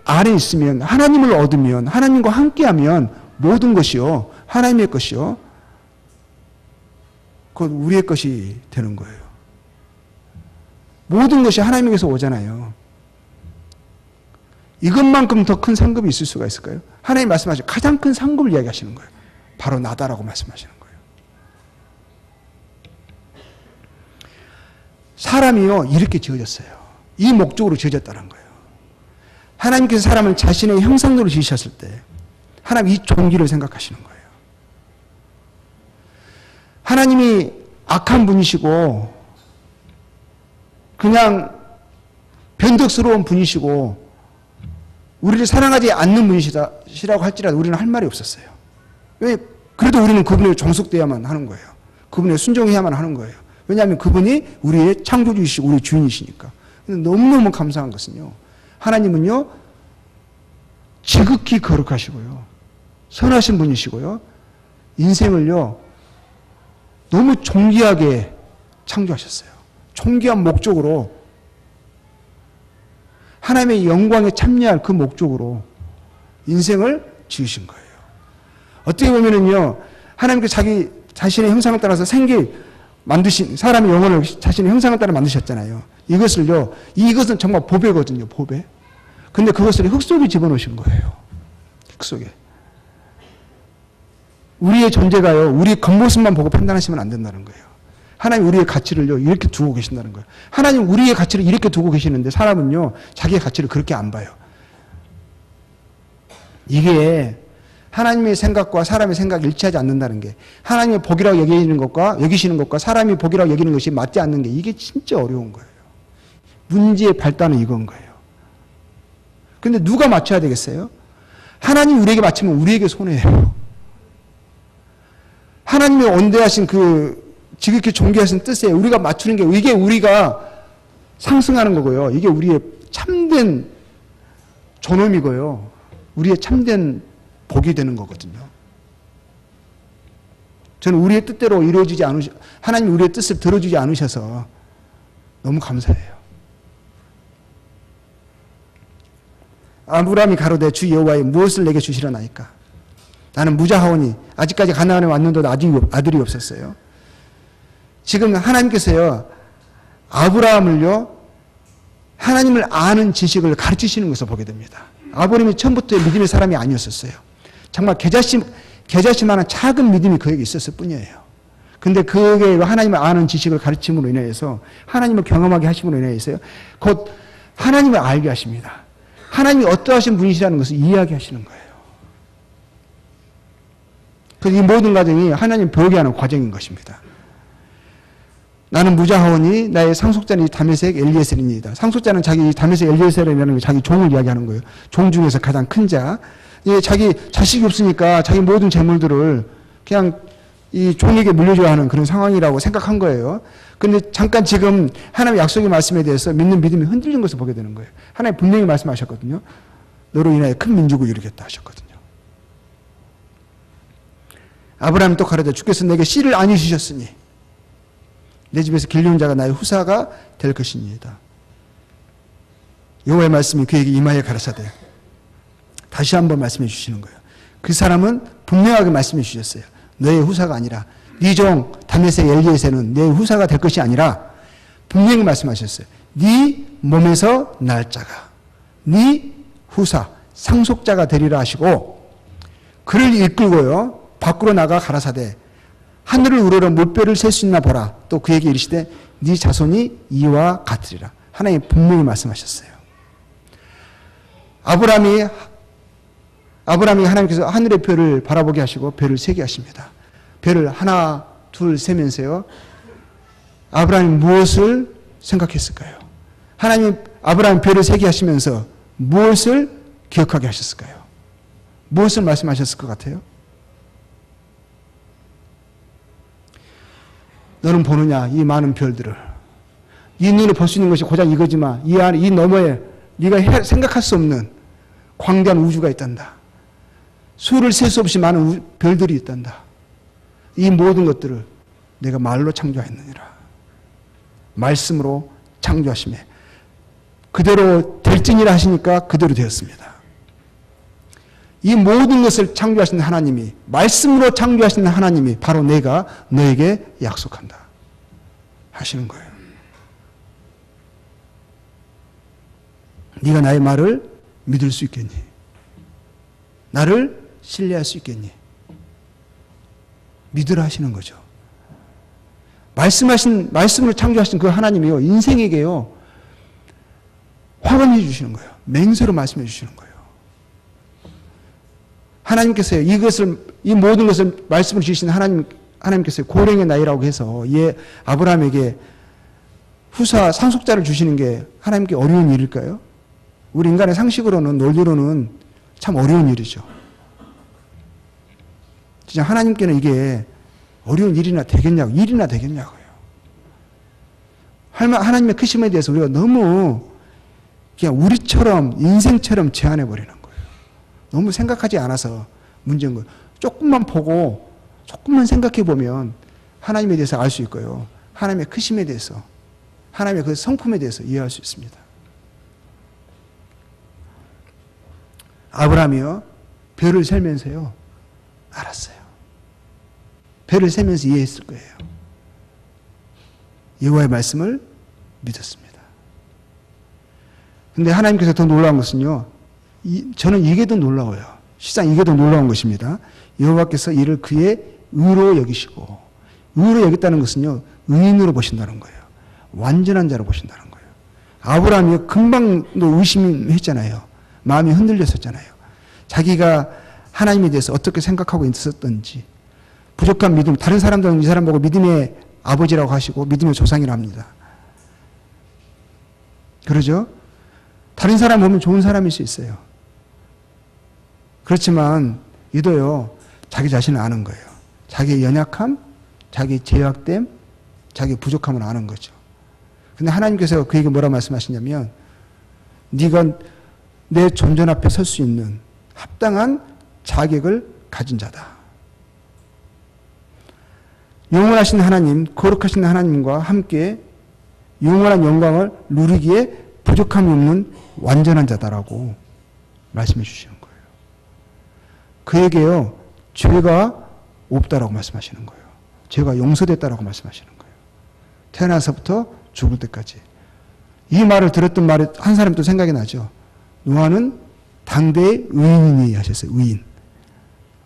안에 있으면, 하나님을 얻으면, 하나님과 함께하면 모든 것이요, 하나님의 것이요, 그건 우리의 것이 되는 거예요. 모든 것이 하나님에게서 오잖아요. 이것만큼 더 큰 상급이 있을 수가 있을까요? 하나님 말씀하시죠. 가장 큰 상급을 이야기하시는 거예요. 바로 나다라고 말씀하시는 거예요. 사람이요, 이렇게 지어졌어요. 이 목적으로 지어졌다는 거예요. 하나님께서 사람을 자신의 형상대로 지으셨을 때 하나님 이 종기를 생각하시는 거예요. 하나님이 악한 분이시고 그냥 변덕스러운 분이시고 우리를 사랑하지 않는 분이시라고 할지라도 우리는 할 말이 없었어요. 왜? 그래도 우리는 그분에 종속되어야만 하는 거예요. 그분에 순종해야만 하는 거예요. 왜냐하면 그분이 우리의 창조주이시고 우리의 주인이시니까. 너무너무 감사한 것은요. 하나님은요. 지극히 거룩하시고요. 선하신 분이시고요. 인생을요. 너무 존귀하게 창조하셨어요. 존귀한 목적으로 하나님의 영광에 참여할 그 목적으로 인생을 지으신 거예요. 어떻게 보면은요. 하나님께서 자기 자신의 형상을 따라서 만드신 사람의 영혼을 자신의 형상을 따라 만드셨잖아요. 이것은 정말 보배거든요. 보배. 근데 그것을 흙 속에 집어넣으신 거예요. 흙 속에. 우리의 존재가요. 우리 겉모습만 보고 판단하시면 안 된다는 거예요. 하나님 우리의 가치를요. 이렇게 두고 계신다는 거예요. 하나님 우리의 가치를 이렇게 두고 계시는데 사람은요. 자기의 가치를 그렇게 안 봐요. 이게 하나님의 생각과 사람의 생각이 일치하지 않는다는 게 하나님의 복이라고 여기시는 것과 사람이 복이라고 여기는 것이 맞지 않는 게 이게 진짜 어려운 거예요. 문제의 발단은 이건 거예요. 근데 누가 맞춰야 되겠어요? 하나님이 우리에게 맞추면 우리에게 손해예요. 하나님의 원대하신 지극히 존귀하신 뜻에 우리가 맞추는 게 이게 우리가 상승하는 거고요. 이게 우리의 참된 존엄이고요. 우리의 참된 복이 되는 거거든요. 저는 우리의 뜻대로 하나님 우리의 뜻을 들어주지 않으셔서 너무 감사해요. 아브라함이 가로되 주 여호와의 무엇을 내게 주시려나이까? 나는 무자하오니 아직까지 가나안에 왔는데도 아직 아들이 없었어요. 지금 하나님께서요. 아브라함을요. 하나님을 아는 지식을 가르치시는 것을 보게 됩니다. 아브라함이 처음부터 믿음의 사람이 아니었었어요. 정말 겨자씨만한 작은 믿음이 그에게 있었을 뿐이에요. 근데 그게 하나님을 아는 지식을 가르침으로 인해서 하나님을 경험하게 하심으로 인해서요. 곧 하나님을 알게 하십니다. 하나님이 어떠하신 분이시라는 것을 이해하게 하시는 거예요. 그래서 이 모든 과정이 하나님 배우게 하는 과정인 것입니다. 나는 무자하오니 나의 상속자는 다메섹 엘리에셀이니이다. 상속자는 자기 다메섹 엘리에셀이라는 게 자기 종을 이야기하는 거예요. 종 중에서 가장 큰 자. 자기 자식이 없으니까 자기 모든 재물들을 그냥 이 종에게 물려줘야 하는 그런 상황이라고 생각한 거예요. 근데 잠깐 지금 하나님의 약속의 말씀에 대해서 믿는 믿음이 흔들린 것을 보게 되는 거예요. 하나님 분명히 말씀하셨거든요. 너로 인하여 큰 민족을 이루겠다 하셨거든요. 아브라함이 또 가로되 주께서 내게 씨를 안 주셨으니 내 집에서 길려온 자가 나의 후사가 될 것이니이다. 여호와의 말씀이 그에게 임하여 가라사대 다시 한번 말씀해 주시는 거예요. 그 사람은 분명하게 말씀해 주셨어요. 너의 후사가 아니라 네 종 다메섹 엘리에세는 내 후사가 될 것이 아니라 분명히 말씀하셨어요. 네 몸에서 날 자가 네 후사 상속자가 되리라 하시고 그를 이끌고요 밖으로 나가 가라사대 하늘을 우러러 물결을 셀 수 있나 보라. 또 그에게 이르시되 네 자손이 이와 같으리라. 하나님 분명히 말씀하셨어요. 아브라함이 하나님께서 하늘의 별을 바라보게 하시고 별을 세게 하십니다. 별을 하나 둘 세면서요 아브라함이 무엇을 생각했을까요? 하나님이 아브라함 별을 세게 하시면서 무엇을 기억하게 하셨을까요? 무엇을 말씀하셨을 것 같아요? 너는 보느냐 이 많은 별들을. 이 눈으로 볼 수 있는 것이 고작 이거지만 이 안에 이 너머에 네가 생각할 수 없는 광대한 우주가 있단다. 수를 셀 수 없이 많은 별들이 있단다. 이 모든 것들을 내가 말로 창조하였느니라. 말씀으로 창조하심에 그대로 될지니라 하시니까 그대로 되었습니다. 이 모든 것을 창조하신 하나님이 말씀으로 창조하신 하나님이 바로 내가 너에게 약속한다 하시는 거예요. 네가 나의 말을 믿을 수 있겠니? 나를 신뢰할 수 있겠니? 믿으라 하시는 거죠. 말씀으로 창조하신 그 하나님이요 인생에게요 확언해 주시는 거예요. 맹세로 말씀해 주시는 거예요. 하나님께서요, 이 모든 것을 말씀을 주신 하나님께서 고령의 나이라고 해서 아브라함에게 후사 상속자를 주시는 게 하나님께 어려운 일일까요? 우리 인간의 상식으로는, 논리로는 참 어려운 일이죠. 진짜 하나님께는 이게 어려운 일이나 되겠냐고요. 하나님의 크심에 대해서 우리가 너무 그냥 우리처럼, 인생처럼 제한해버리는 거예요. 너무 생각하지 않아서 문제인 거예요. 조금만 보고 조금만 생각해 보면 하나님에 대해서 알 수 있고요. 하나님의 크심에 대해서, 하나님의 그 성품에 대해서 이해할 수 있습니다. 아브라함이요 별을 셀면서요 알았어요. 별을 세면서 이해했을 거예요. 여호와의 말씀을 믿었습니다. 근데 하나님께서 더 놀라운 것은요, 저는 이게 더 놀라워요. 시장 이게 더 놀라운 것입니다. 여호와께서 이를 그의 의로 여기시고, 의로 여겼다는 것은요, 의인으로 보신다는 거예요. 완전한 자로 보신다는 거예요. 아브라함이 금방도 의심했잖아요. 마음이 흔들렸었잖아요. 자기가 하나님에 대해서 어떻게 생각하고 있었던지, 부족한 믿음, 다른 사람들은 이 사람 보고 믿음의 아버지라고 하시고 믿음의 조상이라고 합니다. 그러죠? 다른 사람 보면 좋은 사람일 수 있어요. 그렇지만 이도요 자기 자신을 아는 거예요. 자기의 연약함, 자기의 제약됨, 자기의 부족함을 아는 거죠. 근데 하나님께서 그에게 뭐라 말씀하시냐면 네가 내 존전 앞에 설 수 있는 합당한 자격을 가진 자다. 영원하신 하나님, 거룩하신 하나님과 함께 영원한 영광을 누리기에 부족함이 없는 완전한 자다라고 말씀해 주시는 거예요. 그에게요 죄가 없다라고 말씀하시는 거예요. 죄가 용서됐다라고 말씀하시는 거예요. 태어나서부터 죽을 때까지. 이 말을 들었던 말이 한 사람이 또 생각이 나죠. 노아는 당대의 의인이니 하셨어요. 의인.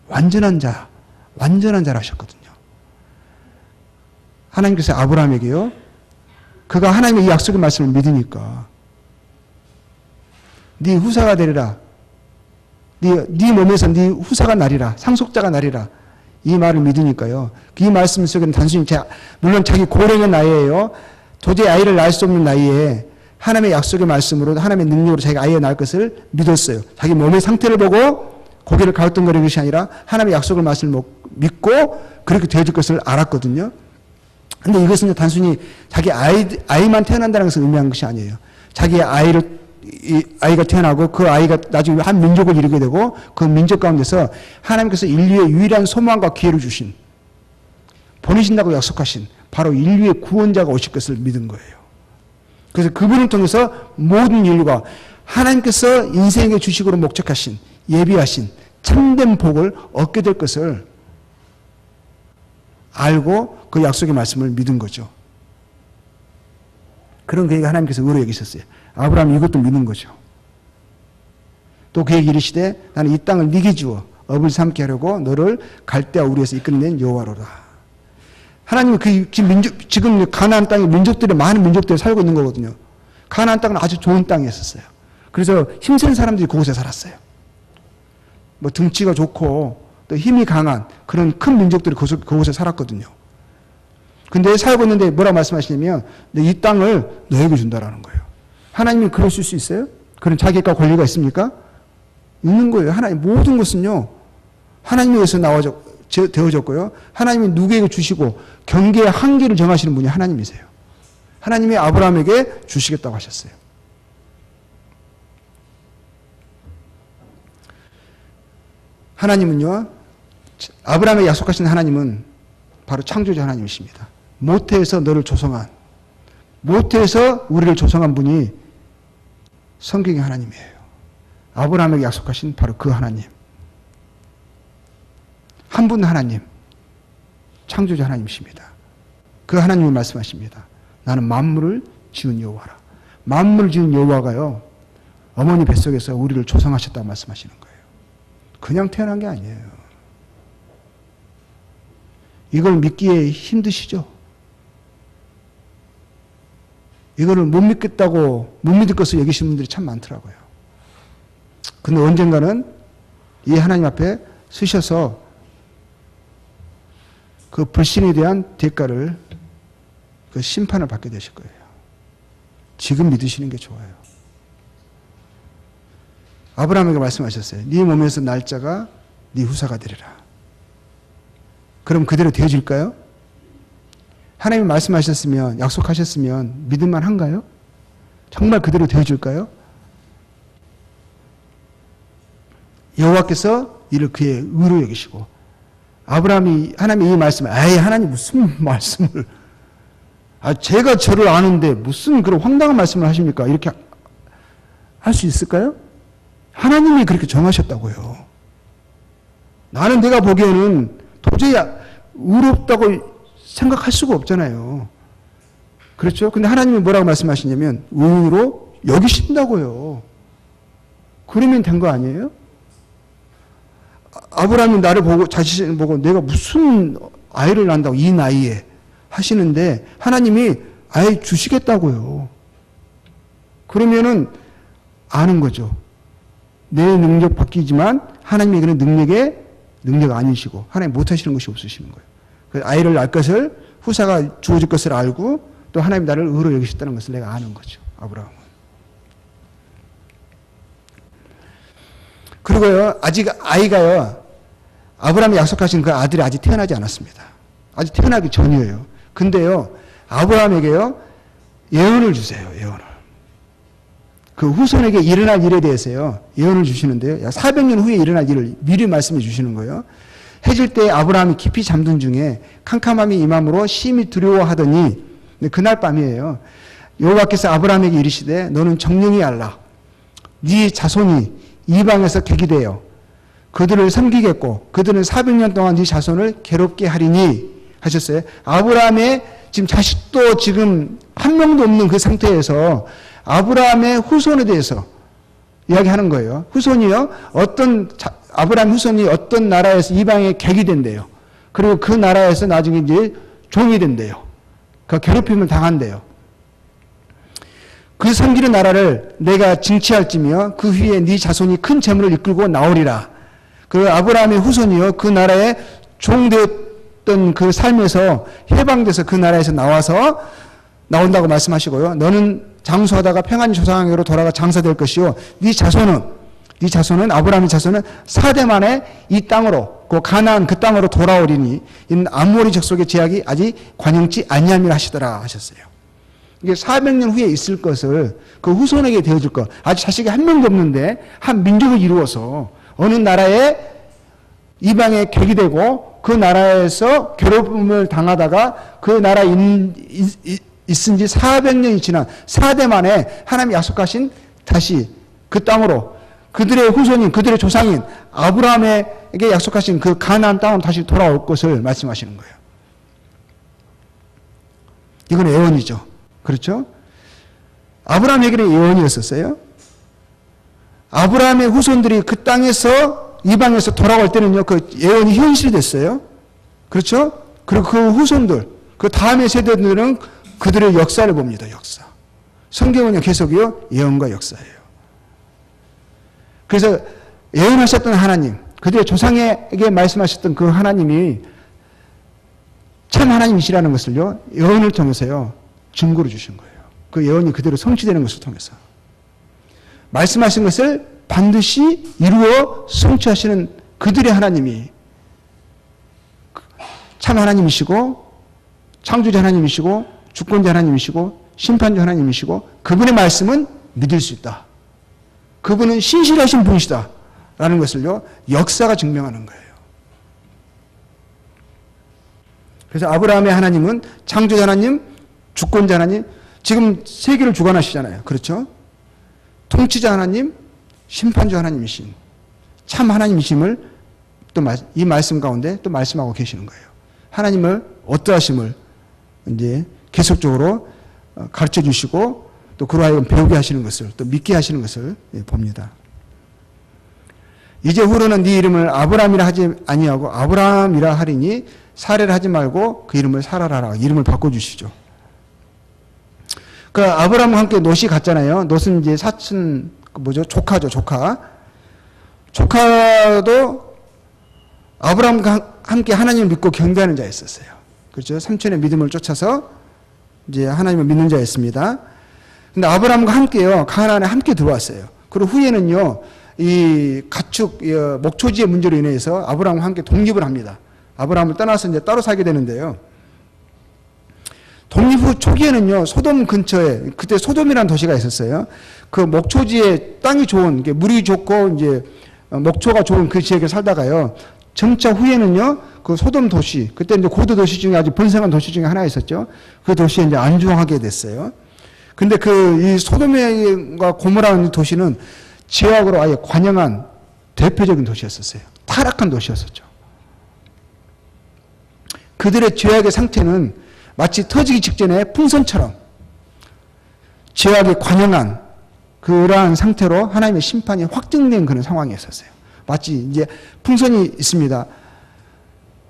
완전한 자라 하셨거든요. 하나님께서 아브라함에게요, 그가 하나님의 이 약속의 말씀을 믿으니까 네 후사가 되리라. 네 몸에서 네 후사가 나리라. 상속자가 나리라. 이 말을 믿으니까요. 이 말씀 속에는 단순히 물론 자기 고령의 나이에요. 도저히 아이를 낳을 수 없는 나이에 하나님의 약속의 말씀으로 하나님의 능력으로 자기가 아이를 낳을 것을 믿었어요. 자기 몸의 상태를 보고 고개를 갸우뚱거리는 것이 아니라 하나님의 약속의 말씀을 믿고 그렇게 되어질 것을 알았거든요. 근데 이것은 단순히 자기 아이만 태어난다는 것을 의미한 것이 아니에요. 자기의 아이가 태어나고 그 아이가 나중에 한 민족을 이루게 되고 그 민족 가운데서 하나님께서 인류의 유일한 소망과 기회를 주신, 보내신다고 약속하신 바로 인류의 구원자가 오실 것을 믿은 거예요. 그래서 그분을 통해서 모든 인류가 하나님께서 인생의 주식으로 목적하신, 예비하신 참된 복을 얻게 될 것을 알고 그 약속의 말씀을 믿은 거죠. 그런 그에게 하나님께서 의로 여기셨어요. 아브라함이 이것도 믿는 거죠. 또 그에게 이르시되 나는 이 땅을 네게 주어 업을 삼게 하려고 너를 갈대아 우리에서 이끌어낸 여호와로다. 하나님은 지금 가나안 땅에 많은 민족들이 살고 있는 거거든요. 가나안 땅은 아주 좋은 땅이었어요. 그래서 힘센 사람들이 그곳에 살았어요. 뭐 등치가 좋고 또 힘이 강한 그런 큰 민족들이 그곳에 살았거든요. 근데 살고 있는데 뭐라고 말씀하시냐면 이 땅을 너에게 준다라는 거예요. 하나님이 그러실 수 있어요? 그런 자격과 권리가 있습니까? 있는 거예요. 하나님 모든 것은요. 하나님에 의해서 되어졌고요. 하나님이 누구에게 주시고 경계의 한계를 정하시는 분이 하나님이세요. 하나님이 아브라함에게 주시겠다고 하셨어요. 하나님은요. 아브라함에게 약속하신 하나님은 바로 창조자 하나님이십니다. 모태에서 너를 조성한, 모태에서 우리를 조성한 분이 성경의 하나님이에요. 아브라함에게 약속하신 바로 그 하나님. 한 분 하나님, 창조자 하나님이십니다. 그 하나님을 말씀하십니다. 나는 만물을 지은 여호와라. 만물을 지은 여호와가요, 어머니 뱃속에서 우리를 조성하셨다고 말씀하시는 거예요. 그냥 태어난 게 아니에요. 이걸 믿기에 힘드시죠? 이거를 못 믿을 것을 여기시는 분들이 참 많더라고요. 근데 언젠가는 이 하나님 앞에 서셔서 그 불신에 대한 대가를, 그 심판을 받게 되실 거예요. 지금 믿으시는 게 좋아요. 아브라함에게 말씀하셨어요. 네 몸에서 날짜가 네 후사가 되리라. 그럼 그대로 되어질까요? 하나님이 말씀하셨으면, 약속하셨으면 믿을만 한가요? 정말 그대로 되어질까요? 여호와께서 이를 그의 의로 여기시고, 아브라함이 하나님의 이 말씀을, 하나님 무슨 말씀을, 제가 저를 아는데 무슨 그런 황당한 말씀을 하십니까? 이렇게 할 수 있을까요? 하나님이 그렇게 정하셨다고요. 나는 내가 보기에는 도저히 의롭다고 생각할 수가 없잖아요. 그렇죠? 근데 하나님이 뭐라고 말씀하시냐면 의로 여기신다고요. 그러면 된 거 아니에요? 아브라함이 나를 보고, 자신을 보고 내가 무슨 아이를 낳는다고 이 나이에 하시는데 하나님이 아이 주시겠다고요. 그러면은 아는 거죠. 내 능력 바뀌지만 하나님의 그런 능력 아니시고 하나님 못하시는 것이 없으시는 거예요. 그 아이를 낳을 것을, 후사가 주어질 것을 알고 또 하나님 나를 의로 여기셨다는 것을 내가 아는 거죠. 아브라함은. 그리고요, 아직 아이가요, 아브라함이 약속하신 그 아들이 아직 태어나지 않았습니다. 아직 태어나기 전이에요. 근데요, 아브라함에게요, 예언을 주세요. 예언을. 그 후손에게 일어날 일에 대해서요, 예언을 주시는데요. 400년 후에 일어날 일을 미리 말씀해 주시는 거예요. 해질 때 아브라함이 깊이 잠든 중에 캄캄함이 임함으로 심히 두려워하더니, 그날 밤이에요. 여호와께서 아브라함에게 이르시되 너는 정령히 알라. 네 자손이 이방에서 객이되어 그들을 섬기겠고 그들은 400년 동안 네 자손을 괴롭게 하리니 하셨어요. 아브라함의 지금 자식도 지금 한 명도 없는 그 상태에서 아브라함의 후손에 대해서 이야기하는 거예요. 후손이요, 아브라함 후손이 어떤 나라에서 이방의 객이 된대요. 그리고 그 나라에서 나중에 이제 종이 된대요. 그 괴롭힘을 당한대요. 그 섬기는 나라를 내가 징치할지며 그 후에 네 자손이 큰 재물을 이끌고 나오리라. 그 아브라함의 후손이요, 그 나라에 종되었던 그 삶에서 해방돼서 그 나라에서 나온다고 말씀하시고요. 너는 장수하다가 평안히 조상에게로 돌아가 장사될 것이요. 네 자손은 아브라함의 자손은 4대 만에 이 땅으로, 그 가나안 그 땅으로 돌아오리니 이는 아모리 족속의 제약이 아직 관영치 아니함이라 하시더라 하셨어요. 이게 400년 후에 있을 것을 그 후손에게 되어줄 것. 아직 자식이 한 명도 없는데 한 민족을 이루어서 어느 나라에 이방의 객이 되고 그 나라에서 괴롭힘을 당하다가 그 나라 있은 지 400년이 지난 4대 만에 하나님이 약속하신 다시 그 땅으로 그들의 후손인 그들의 조상인 아브라함에게 약속하신 그 가나안 땅으로 다시 돌아올 것을 말씀하시는 거예요. 이건 예언이죠. 그렇죠? 아브라함에게는 예언이었었어요. 아브라함의 후손들이 그 땅에서 이방에서 돌아올 때는요, 그 예언이 현실이 됐어요. 그렇죠? 그리고 그 후손들, 그 다음의 세대들은 그들의 역사를 봅니다. 역사. 성경은요, 계속이요, 예언과 역사예요. 그래서 예언하셨던 하나님, 그들의 조상에게 말씀하셨던 그 하나님이 참 하나님이시라는 것을요, 예언을 통해서요, 증거로 주신 거예요. 그 예언이 그대로 성취되는 것을 통해서. 말씀하신 것을 반드시 이루어 성취하시는 그들의 하나님이 참 하나님이시고, 창조자 하나님이시고, 주권자 하나님이시고, 심판자 하나님이시고, 그분의 말씀은 믿을 수 있다. 그분은 신실하신 분이시다. 라는 것을요, 역사가 증명하는 거예요. 그래서 아브라함의 하나님은 창조자 하나님, 주권자 하나님, 지금 세계를 주관하시잖아요. 그렇죠? 통치자 하나님, 심판자 하나님이신 참 하나님이심을 또 이 말씀 가운데 또 말씀하고 계시는 거예요. 하나님을 어떠하심을 이제 계속적으로 가르쳐 주시고 또 그로 하여금 배우게 하시는 것을 또 믿게 하시는 것을 봅니다. 이제 후로는 네 이름을 아브라함이라 하지 아니하고 아브라함이라 하리니 사레를 하지 말고 그 이름을 사라라 하라. 이름을 바꿔주시죠. 그 아브라함과 함께 롯이 갔잖아요. 롯은 이제 사촌 조카죠, 조카. 조카도 아브라함과 함께 하나님을 믿고 경배하는 자였었어요. 그렇죠? 삼촌의 믿음을 쫓아서 이제 하나님을 믿는 자였습니다. 근데 아브라함과 함께요, 가나안에 함께 들어왔어요. 그리고 후에는요, 이 가축, 목초지의 문제로 인해서 아브라함과 함께 독립을 합니다. 아브라함을 떠나서 이제 따로 살게 되는데요. 독립 후 초기에는요, 소돔 근처에, 그때 소돔이라는 도시가 있었어요. 그 목초지에 땅이 좋은, 물이 좋고, 이제, 목초가 좋은 그 지역에 살다가요, 점차 후에는요, 그 소돔 도시, 그때 이제 고대 도시 중에 아주 번성한 도시 중에 하나 있었죠. 그 도시에 이제 안주하게 됐어요. 근데 이 소돔과 고모라는 도시는 죄악으로 아예 관영한 대표적인 도시였었어요. 타락한 도시였었죠. 그들의 죄악의 상태는 마치 터지기 직전에 풍선처럼 죄악에 관영한 그러한 상태로 하나님의 심판이 확정된 그런 상황이었어요. 마치 이제 풍선이 있습니다.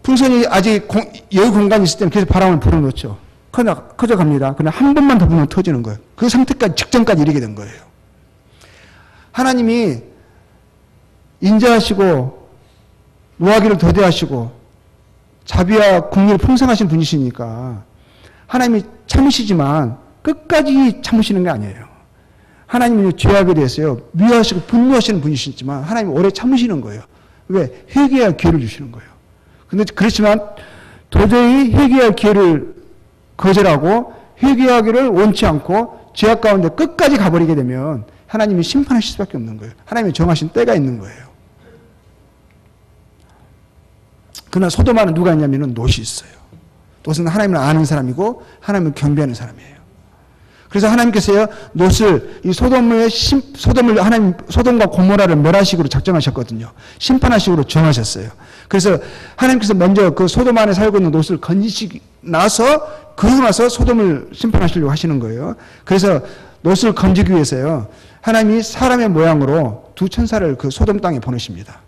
풍선이 아직 여유 공간이 있을 때는 계속 바람을 불어넣죠. 커져갑니다. 그러나 한 번만 더 불면 터지는 거예요. 그 상태까지, 직전까지 이르게 된 거예요. 하나님이 인자하시고 노하기를 더디하시고 자비와 긍휼이 풍성하신 분이시니까 하나님이 참으시지만 끝까지 참으시는 게 아니에요. 하나님은 죄악에 대해서요, 미워하시고 분노하시는 분이시지만 하나님이 오래 참으시는 거예요. 왜? 회개할 기회를 주시는 거예요. 근데 그렇지만 도저히 회개할 기회를 거절하고 회개하기를 원치 않고 죄악 가운데 끝까지 가버리게 되면 하나님이 심판하실 수밖에 없는 거예요. 하나님이 정하신 때가 있는 거예요. 그러나 소돔에는 누가 있냐면은 롯이 있어요. 롯은 하나님을 아는 사람이고 하나님을 경배하는 사람이에요. 그래서 하나님께서요, 롯을 이 소돔을 하나님 소돔과 고모라를 멸하식으로 작정하셨거든요. 심판하식으로 정하셨어요. 그래서 하나님께서 먼저 그 소돔 안에 살고 있는 롯을 건지시고 나서 그러고 나서 소돔을 심판하시려고 하시는 거예요. 그래서 롯을 건지기 위해서요, 하나님이 사람의 모양으로 두 천사를 그 소돔 땅에 보내십니다.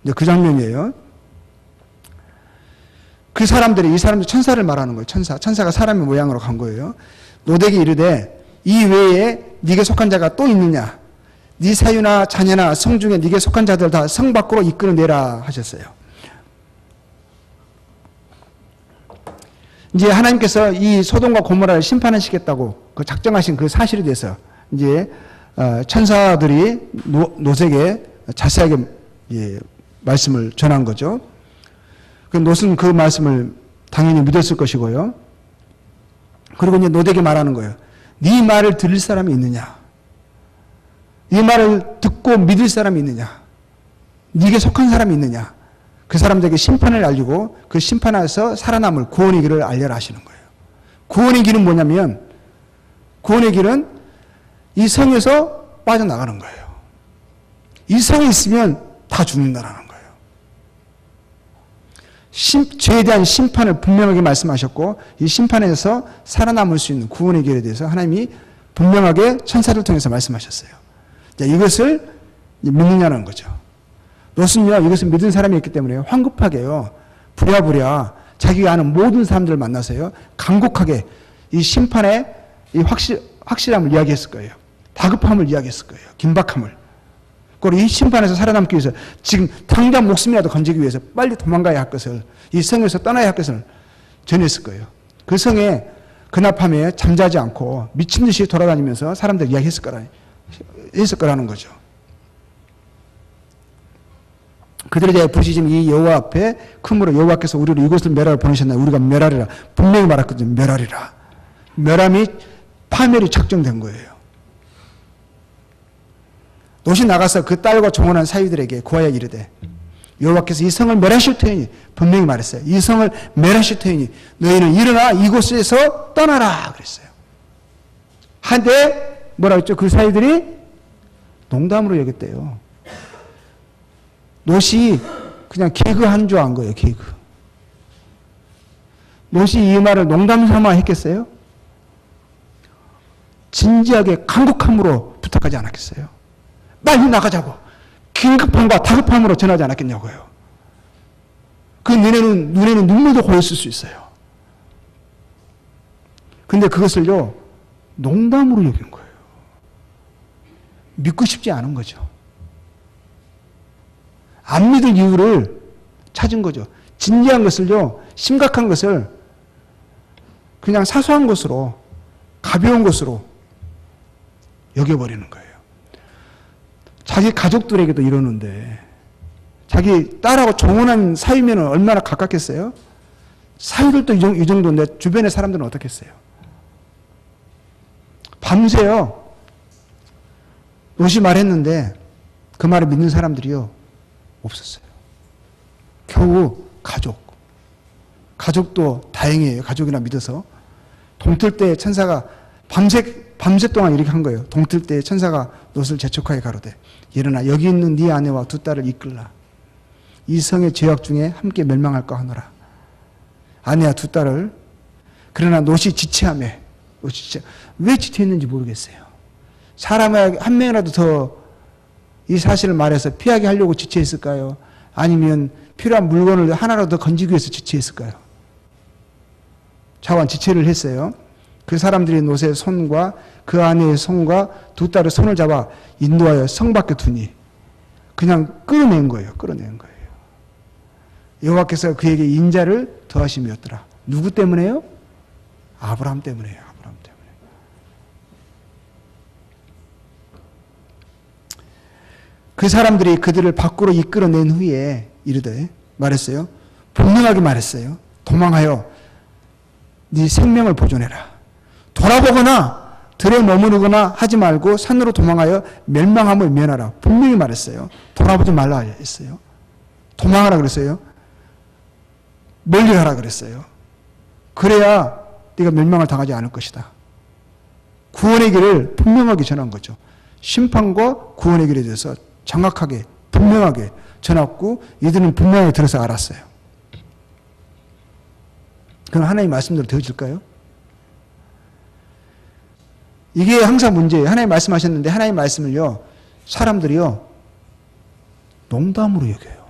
이제 그 장면이에요. 이 사람들 천사를 말하는 거예요. 천사가 사람의 모양으로 간 거예요. 롯에게 이르되 이 외에 네게 속한 자가 또 있느냐? 네 사유나 자녀나 성 중에 네게 속한 자들 다 성 밖으로 이끌어내라 하셨어요. 이제 하나님께서 이 소돔과 고모라를 심판하시겠다고 그 작정하신 그 사실에 대해서 이제 천사들이 롯에게 자세하게 말씀을 전한 거죠. 그 롯은 그 말씀을 당연히 믿었을 것이고요. 그리고 이제 롯에게 말하는 거예요. 네 말을 들을 사람이 있느냐? 네 말을 듣고 믿을 사람이 있느냐? 네게 속한 사람이 있느냐? 그 사람들에게 심판을 알리고 그 심판에서 살아남을 구원의 길을 알려라 하시는 거예요. 구원의 길은 뭐냐면, 구원의 길은 이 성에서 빠져나가는 거예요. 이 성에 있으면 다 죽는다라는 거예요. 죄에 대한 심판을 분명하게 말씀하셨고, 이 심판에서 살아남을 수 있는 구원의 길에 대해서 하나님이 분명하게 천사를 통해서 말씀하셨어요. 자, 이것을 믿느냐는 거죠. 롯은요, 이것을 믿은 사람이었기 때문에 황급하게요, 부랴부랴 자기가 아는 모든 사람들을 만나서요, 간곡하게 이 심판의 이 확실함을 이야기했을 거예요. 다급함을 이야기했을 거예요. 긴박함을. 그리고 이 심판에서 살아남기 위해서 지금 당장 목숨이라도 건지기 위해서 빨리 도망가야 할 것을, 이 성에서 떠나야 할 것을 전했을 거예요. 그 성에 그날 밤에 잠자지 않고 미친 듯이 돌아다니면서 사람들 이야기했을 거라는 거죠. 그들에 대해 부르짖음 이 여호와 앞에 크므로 여호와께서 우리를 이곳을 멸하러 보내셨나요? 우리가 멸하리라. 분명히 말했거든요. 멸하리라. 멸함이 파멸이 작정된 거예요. 롯이 나가서 그 딸과 종원한 사위들에게 구하여 이르되 여호와께서 이 성을 멸하실 터이니, 분명히 말했어요. 이 성을 멸하실 터이니 너희는 일어나 이곳에서 떠나라 그랬어요. 한데 뭐라고 했죠? 그 사위들이 농담으로 여겼대요. 롯이 그냥 개그한 줄 안 거예요. 개그. 롯이 이 말을 농담 삼아 했겠어요? 진지하게 간곡함으로 부탁하지 않았겠어요? 빨리 나가자고 긴급함과 다급함으로 전하지 않았겠냐고요. 그 눈에는 눈물도 고였을 수 있어요. 근데 그것을요, 농담으로 여긴 거예요. 믿고 싶지 않은 거죠. 안 믿을 이유를 찾은 거죠. 진지한 것을요, 심각한 것을 그냥 사소한 것으로, 가벼운 것으로 여겨버리는 거예요. 자기 가족들에게도 이러는데, 자기 딸하고 종혼한 사이면 얼마나 가깝겠어요? 사이들도 이 정도인데 주변의 사람들은 어떻겠어요? 밤새요, 롯이 말했는데 그 말을 믿는 사람들이요, 없었어요. 겨우 가족도 다행이에요. 가족이나 믿어서. 동틀 때 천사가 밤새 동안 이렇게 한 거예요. 동틀 때 천사가 롯을 재촉하여 가로되 일어나 여기 있는 네 아내와 두 딸을 이끌라. 이 성의 죄악 중에 함께 멸망할까 하노라. 아내와 두 딸을. 그러나 롯이 지체하며, 왜 지체했는지 모르겠어요. 사람에게 한 명이라도 더 이 사실을 말해서 피하게 하려고 지체했을까요? 아니면 필요한 물건을 하나라도 더 건지기 위해서 지체했을까요? 차원 지체를 했어요. 그 사람들이 롯의 손과 그 아내의 손과 두 딸의 손을 잡아 인도하여 성 밖에 두니 그냥 끌어낸 거예요. 여호와께서 그에게 인자를 더하심이었더라. 누구 때문에요? 아브라함 때문에요. 그 사람들이 그들을 밖으로 이끌어낸 후에 이르되 말했어요. 분명하게 말했어요. 도망하여 네 생명을 보존해라. 돌아보거나 들에 머무르거나 하지 말고 산으로 도망하여 멸망함을 면하라. 분명히 말했어요. 돌아보지 말라 했어요. 도망하라 그랬어요. 멀리 가라 그랬어요. 그래야 네가 멸망을 당하지 않을 것이다. 구원의 길을 분명하게 전한 거죠. 심판과 구원의 길에 대해서 정확하게 분명하게 전했고 이들은 분명하게 들어서 알았어요. 그럼 하나님 말씀대로 되어질까요? 이게 항상 문제예요. 하나님 말씀하셨는데 하나님 말씀을요, 사람들이요 농담으로 여겨요.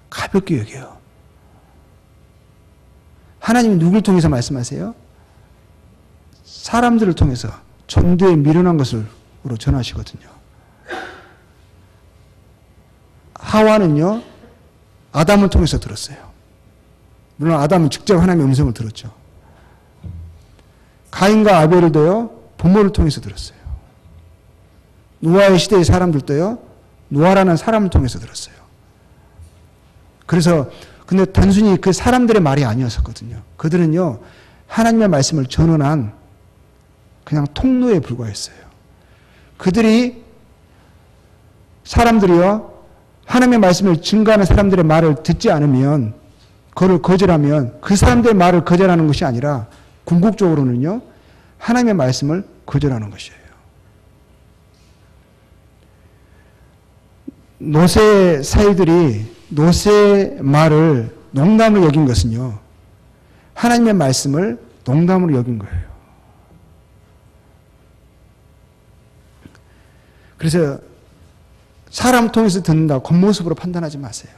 가볍게 여겨요. 하나님이 누굴 통해서 말씀하세요? 사람들을 통해서 전도에 미련한 것으로 전하시거든요. 하와는요, 아담을 통해서 들었어요. 물론 아담은 직접 하나님의 음성을 들었죠. 가인과 아벨도요, 부모를 통해서 들었어요. 노아의 시대의 사람들도요, 노아라는 사람을 통해서 들었어요. 그래서, 근데 단순히 그 사람들의 말이 아니었었거든요. 그들은요, 하나님의 말씀을 전언한 그냥 통로에 불과했어요. 사람들이요, 하나님의 말씀을 증거하는 사람들의 말을 듣지 않으면, 그걸 거절하면 그 사람들의 말을 거절하는 것이 아니라 궁극적으로는요, 하나님의 말씀을 거절하는 것이에요. 노세 사이들이 노세 말을 농담으로 여긴 것은요, 하나님의 말씀을 농담으로 여긴 거예요. 그래서 사람 통해서 듣는다 겉모습으로 판단하지 마세요.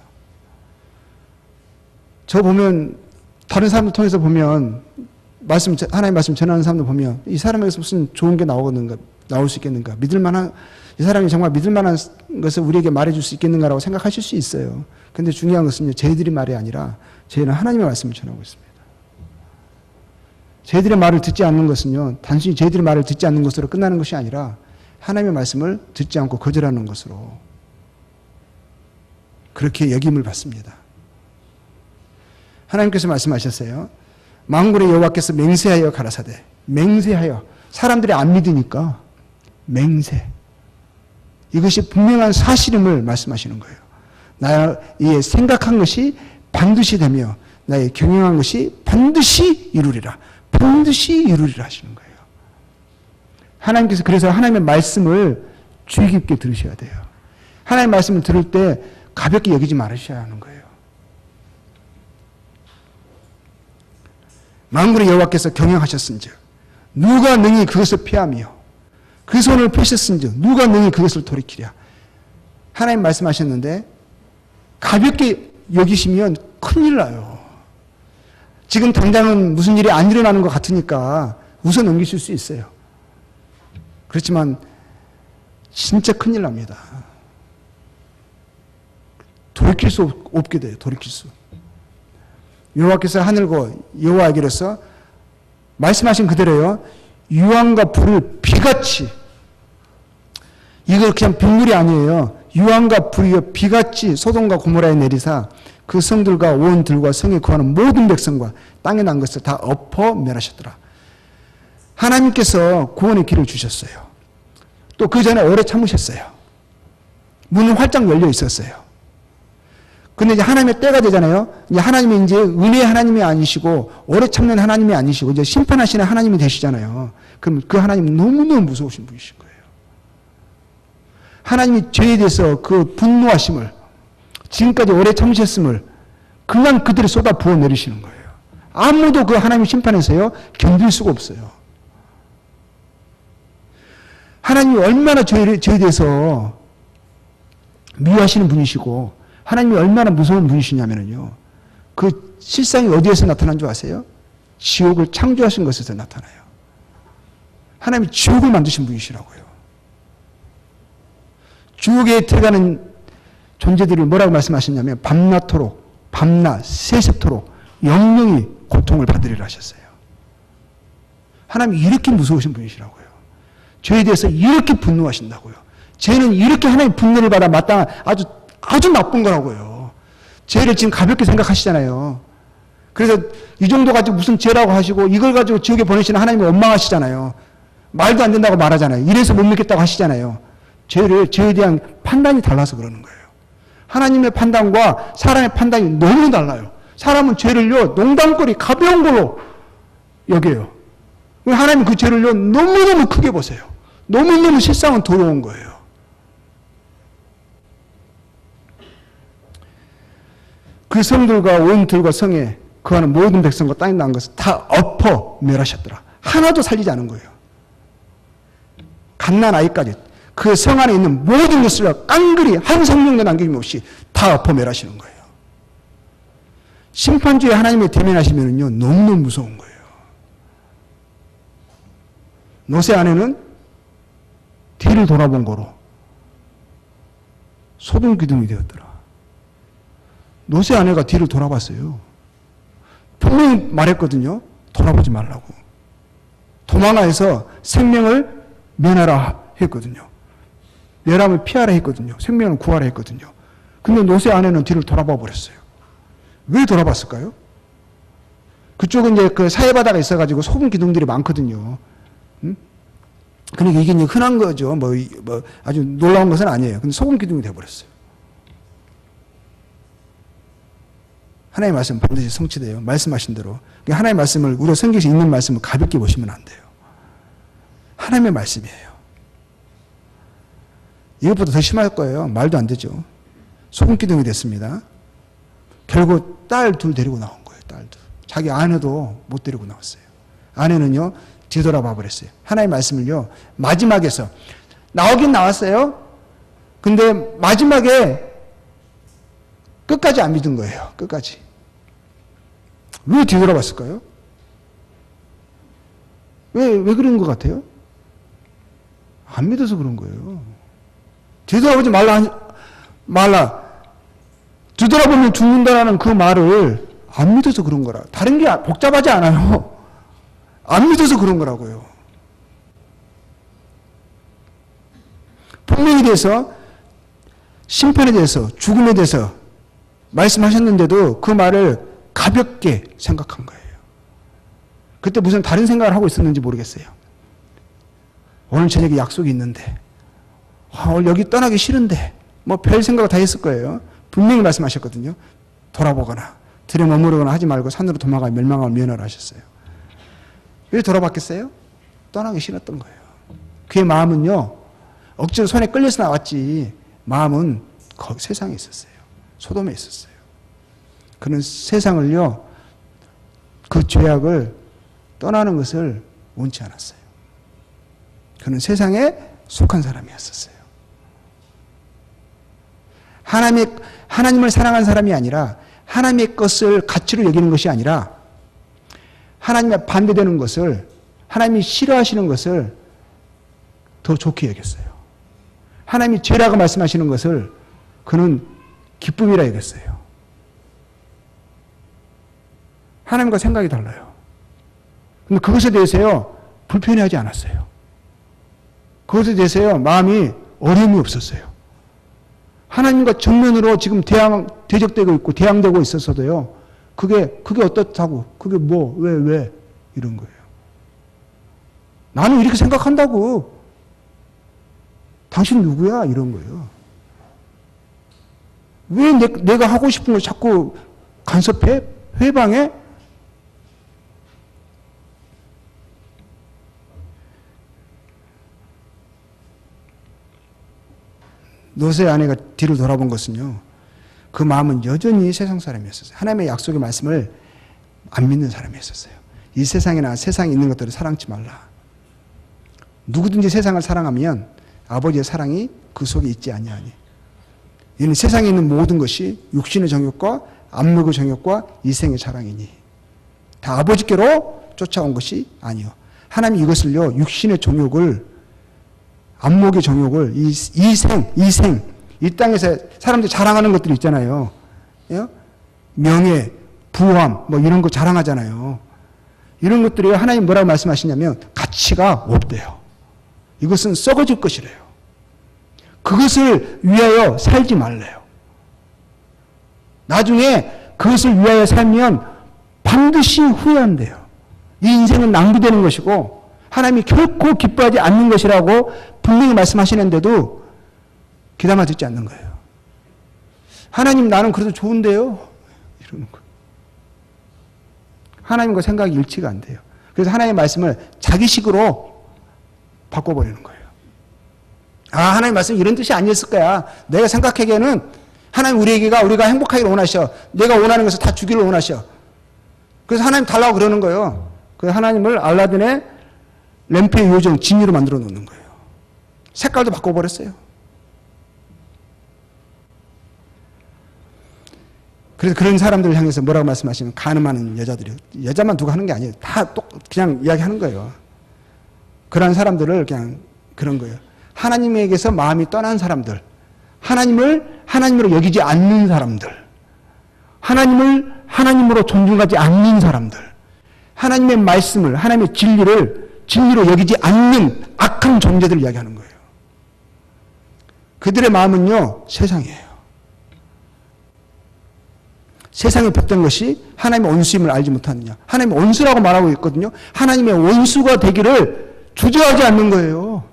저 보면 다른 사람들 통해서 보면 하나님의 말씀 전하는 사람들 보면 이 사람에게서 무슨 좋은 게 나올 수 있겠는가? 이 사람이 정말 믿을 만한 것을 우리에게 말해줄 수 있겠는가라고 생각하실 수 있어요. 근데 중요한 것은요, 저희들이 말이 아니라 저희는 하나님의 말씀을 전하고 있습니다. 저희들의 말을 듣지 않는 것은요, 단순히 저희들의 말을 듣지 않는 것으로 끝나는 것이 아니라 하나님의 말씀을 듣지 않고 거절하는 것으로 그렇게 여김을 받습니다. 하나님께서 말씀하셨어요. 만군의 여호와께서 맹세하여 가라사대. 맹세하여. 사람들이 안 믿으니까 맹세. 이것이 분명한 사실임을 말씀하시는 거예요. 나의 생각한 것이 반드시 되며 나의 경영한 것이 반드시 이루리라. 반드시 이루리라 하시는 거예요. 하나님께서 그래서 하나님의 말씀을 주의 깊게 들으셔야 돼요. 하나님의 말씀을 들을 때 가볍게 여기지 말으셔야 하는 거예요. 만군의 여호와께서 경영하셨은즉 누가 능히 그것을 피하며 그 손을 펴셨은즉 누가 능히 그것을 돌이키랴. 하나님 말씀하셨는데 가볍게 여기시면 큰일 나요. 지금 당장은 무슨 일이 안 일어나는 것 같으니까 웃어 넘기실 수 있어요. 그렇지만 진짜 큰일 납니다. 돌이킬 수 없게 돼요. 돌이킬 수. 여호와께서 하늘과 여호와에게로서 말씀하신 그대로요. 유황과 불을 비같이, 이거 그냥 빗물이 아니에요. 유황과 불이요 비같이 소돔과 고모라에 내리사 그 성들과 온 들과 성에 거하는 모든 백성과 땅에 난 것을 다 엎어 멸하셨더라. 하나님께서 구원의 길을 주셨어요. 또 그 전에 오래 참으셨어요. 문은 활짝 열려 있었어요. 근데 이제 하나님의 때가 되잖아요. 이제 하나님이 이제 은혜의 하나님이 아니시고 오래 참는 하나님이 아니시고 이제 심판하시는 하나님이 되시잖아요. 그럼 그 하나님은 너무너무 무서우신 분이신 거예요. 하나님이 죄에 대해서 그 분노하심을, 지금까지 오래 참으셨음을 그냥 그들이 쏟아 부어 내리시는 거예요. 아무도 그 하나님 심판에서요 견딜 수가 없어요. 하나님이 얼마나 저희에 대해서 미워하시는 분이시고 하나님이 얼마나 무서운 분이시냐면요, 그 실상이 어디에서 나타난 줄 아세요? 지옥을 창조하신 것에서 나타나요. 하나님이 지옥을 만드신 분이시라고요. 지옥에 들어가는 존재들을 뭐라고 말씀하셨냐면 밤낮토록, 밤낮 세습토록 영영이 고통을 받으리라 하셨어요. 하나님이 이렇게 무서우신 분이시라고요. 죄에 대해서 이렇게 분노하신다고요. 죄는 이렇게 하나님의 분노를 받아 마땅한 아주 나쁜 거라고요. 죄를 지금 가볍게 생각하시잖아요. 그래서 이 정도 가지고 무슨 죄라고 하시고 이걸 가지고 지옥에 보내시는 하나님을 원망하시잖아요. 말도 안 된다고 말하잖아요. 이래서 못 믿겠다고 하시잖아요. 죄에 대한 판단이 달라서 그러는 거예요. 하나님의 판단과 사람의 판단이 너무 달라요. 사람은 죄를요 농담거리 가벼운 걸로 여겨요. 하나님은 그 죄를요 너무너무 크게 보세요. 너무너무 실상은 더러운 거예요. 그 성들과 온 들과 성에 거하는 모든 백성과 땅에 난 것을 다 엎어 멸하셨더라. 하나도 살리지 않은 거예요. 갓난 아이까지 그 성 안에 있는 모든 것을 깡그리 한 생명도 남김없이 다 엎어 멸하시는 거예요. 심판주에 하나님의 대면하시면요 너무너무 무서운 거예요. 노세 아내는 뒤를 돌아본 거로 소돔 기둥이 되었더라. 노세 아내가 뒤를 돌아봤어요. 분명히 말했거든요. 돌아보지 말라고. 도망하여서 생명을 면하라 했거든요. 멸함을 피하라 했거든요. 생명을 구하라 했거든요. 근데 노세 아내는 뒤를 돌아봐 버렸어요. 왜 돌아봤을까요? 그쪽은 이제 그 사해바다가 있어가지고 소금 기둥들이 많거든요. 그러니까 이게 이제 흔한 거죠. 뭐 아주 놀라운 것은 아니에요. 근데 소금 기둥이 돼버렸어요. 하나님의 말씀은 반드시 성취돼요. 말씀하신 대로. 하나님의 말씀을, 우리가 성경에서 있는 말씀을 가볍게 보시면 안 돼요. 하나님의 말씀이에요. 이것보다 더 심할 거예요. 말도 안 되죠. 소금기둥이 됐습니다. 결국 딸 둘 데리고 나온 거예요. 딸 둘. 자기 아내도 못 데리고 나왔어요. 아내는요, 뒤돌아봐 버렸어요. 하나님의 말씀을요, 마지막에서 나오긴 나왔어요. 근데 마지막에 끝까지 안 믿은 거예요. 끝까지. 왜 뒤돌아봤을까요? 왜 그런 것 같아요? 안 믿어서 그런 거예요. 뒤돌아보지 말라. 뒤돌아보면 죽는다라는 그 말을 안 믿어서 그런 거라. 다른 게 복잡하지 않아요. 안 믿어서 그런 거라고요. 분명히 대해서, 심판에 대해서, 죽음에 대해서 말씀하셨는데도 그 말을 가볍게 생각한 거예요. 그때 무슨 다른 생각을 하고 있었는지 모르겠어요. 오늘 저녁에 약속이 있는데, 오늘 여기 떠나기 싫은데, 뭐 별 생각을 다 했을 거예요. 분명히 말씀하셨거든요. 돌아보거나 들에 머무르거나 하지 말고 산으로 도망가 멸망을 면하라 하셨어요. 왜 돌아봤겠어요? 떠나기 싫었던 거예요. 그의 마음은요, 억지로 손에 끌려서 나왔지, 마음은 거기 세상에 있었어요. 소돔에 있었어요. 그는 세상을요, 그 죄악을 떠나는 것을 원치 않았어요. 그는 세상에 속한 사람이었었어요. 하나님을 사랑하는 사람이 아니라, 하나님의 것을 가치로 여기는 것이 아니라, 하나님에 반대되는 것을, 하나님이 싫어하시는 것을 더 좋게 여겼어요. 하나님이 죄라고 말씀하시는 것을 그는 기쁨이라 여겼어요. 하나님과 생각이 달라요. 근데 그것에 대해서요, 불편해하지 않았어요. 그것에 대해서요, 마음이 어려움이 없었어요. 하나님과 정면으로 지금 대적되고 있고 대항되고 있었어도요, 그게 어떻다고, 그게 뭐, 왜, 이런 거예요. 나는 이렇게 생각한다고. 당신 누구야? 이런 거예요. 왜 내가 하고 싶은 걸 자꾸 간섭해? 회방해? 롯의 아내가 뒤를 돌아본 것은요, 그 마음은 여전히 세상 사람이었어요. 하나님의 약속의 말씀을 안 믿는 사람이었어요. 이 세상이나 세상에 있는 것들을 사랑치 말라. 누구든지 세상을 사랑하면 아버지의 사랑이 그 속에 있지 아니하니. 이는 세상에 있는 모든 것이 육신의 정욕과 안목의 정욕과 이생의 자랑이니. 다 아버지께로 쫓아온 것이 아니요. 하나님이 이것을요, 육신의 정욕을, 안목의 정욕을, 이생, 이 땅에서 사람들이 자랑하는 것들이 있잖아요. 명예, 부함, 뭐 이런 거 자랑하잖아요. 이런 것들이 하나님 뭐라고 말씀하시냐면 가치가 없대요. 이것은 썩어질 것이래요. 그것을 위하여 살지 말래요. 나중에 그것을 위하여 살면 반드시 후회한대요. 이 인생은 낭비되는 것이고 하나님이 결코 기뻐하지 않는 것이라고 분명히 말씀하시는데도 귀담아 듣지 않는 거예요. 하나님, 나는 그래도 좋은데요? 이러는 거예요. 하나님과 생각이 일치가 안 돼요. 그래서 하나님의 말씀을 자기식으로 바꿔버리는 거예요. 하나님 말씀 이런 뜻이 아니었을 거야. 내가 생각하기에는 하나님 우리가 행복하기를 원하셔. 내가 원하는 것을 다 주기를 원하셔. 그래서 하나님 달라고 그러는 거예요. 그래서 하나님을 알라딘의 램프의 요정, 진이로 만들어 놓는 거예요. 색깔도 바꿔버렸어요. 그래서 그런 사람들을 향해서 뭐라고 말씀하시면, 간음하는 여자만 두고 하는 게 아니에요. 다 그냥 이야기하는 거예요. 그런 사람들을 그냥 그런 거예요. 하나님에게서 마음이 떠난 사람들, 하나님을 하나님으로 여기지 않는 사람들, 하나님을 하나님으로 존중하지 않는 사람들, 하나님의 말씀을, 하나님의 진리로 여기지 않는 악한 존재들을 이야기하는 거예요. 그들의 마음은요, 세상이에요. 세상에 뱉던 것이 하나님의 원수임을 알지 못하느냐. 하나님의 원수라고 말하고 있거든요. 하나님의 원수가 되기를 주저하지 않는 거예요.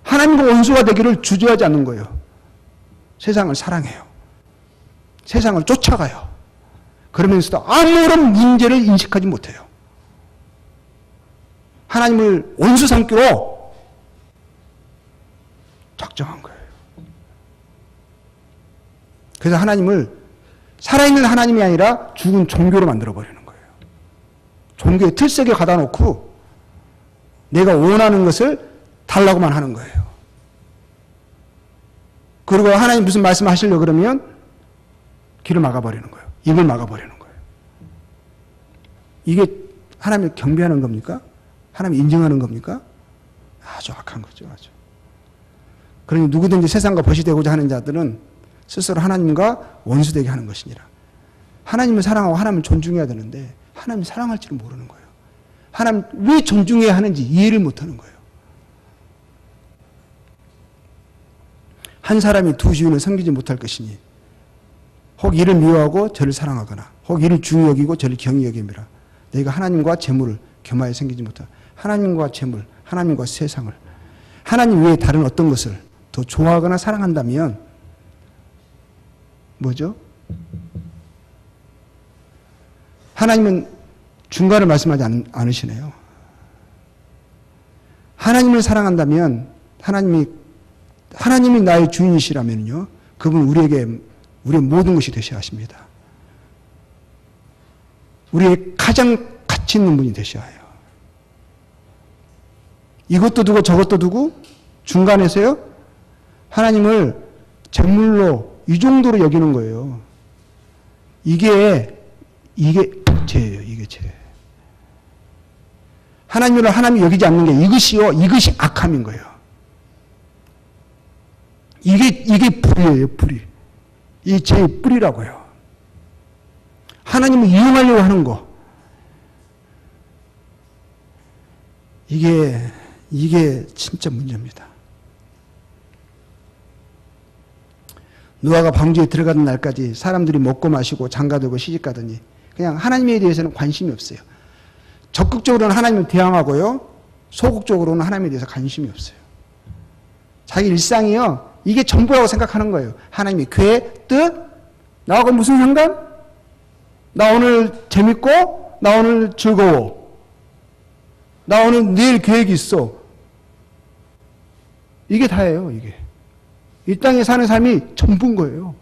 하나님과 원수가 되기를 주저하지 않는 거예요. 세상을 사랑해요. 세상을 쫓아가요. 그러면서도 아무런 문제를 인식하지 못해요. 하나님을 원수 삼기로 작정한 거예요. 그래서 하나님을 살아있는 하나님이 아니라 죽은 종교로 만들어버리는 거예요. 종교의 틀 속에 가다 놓고 내가 원하는 것을 달라고만 하는 거예요. 그리고 하나님 무슨 말씀 하시려고 그러면 길을 막아버리는 거예요. 입을 막아버리는 거예요. 이게 하나님을 경배하는 겁니까? 하나님 인정하는 겁니까? 아주 악한 거죠. 아주. 그러니 누구든지 세상과 벗이되고자 하는 자들은 스스로 하나님과 원수되게 하는 것이니라. 하나님을 사랑하고 하나님을 존중해야 되는데 하나님을 사랑할 줄은 모르는 거예요. 하나님 왜 존중해야 하는지 이해를 못하는 거예요. 한 사람이 두 주인을 섬기지 못할 것이니 혹 이를 미워하고 저를 사랑하거나 혹 이를 중히 여기고 저를 경히 여김이라. 너희가 하나님과 재물을 겸하여 섬기지 못하. 하나님과 재물, 하나님과 세상을, 하나님 외에 다른 어떤 것을 더 좋아하거나 사랑한다면 뭐죠? 하나님은 중간을 말씀하지 않으시네요. 하나님을 사랑한다면 하나님이 나의 주인이시라면요, 그분 우리의 모든 것이 되셔야 하십니다. 우리의 가장 가치 있는 분이 되셔야 해요. 이것도 두고 저것도 두고 중간에서요, 하나님을 제물로 이 정도로 여기는 거예요. 이게 죄예요. 이게 죄. 하나님을 하나님이 여기지 않는 게 이것이 악함인 거예요. 이게 불이에요, 불이. 이 죄의 뿌리라고요. 하나님을 이용하려고 하는 거. 이게 진짜 문제입니다. 노아가 방주에 들어가는 날까지 사람들이 먹고 마시고 장가들고 시집가더니 그냥 하나님에 대해서는 관심이 없어요. 적극적으로는 하나님을 대항하고요, 소극적으로는 하나님에 대해서 관심이 없어요. 자기 일상이요, 이게 전부라고 생각하는 거예요. 하나님이 계획, 뜻, 나하고 무슨 상관? 나 오늘 재밌고, 나 오늘 즐거워. 나 오늘 내일 계획이 있어. 이게 다예요, 이게. 이 땅에 사는 삶이 전부인 거예요.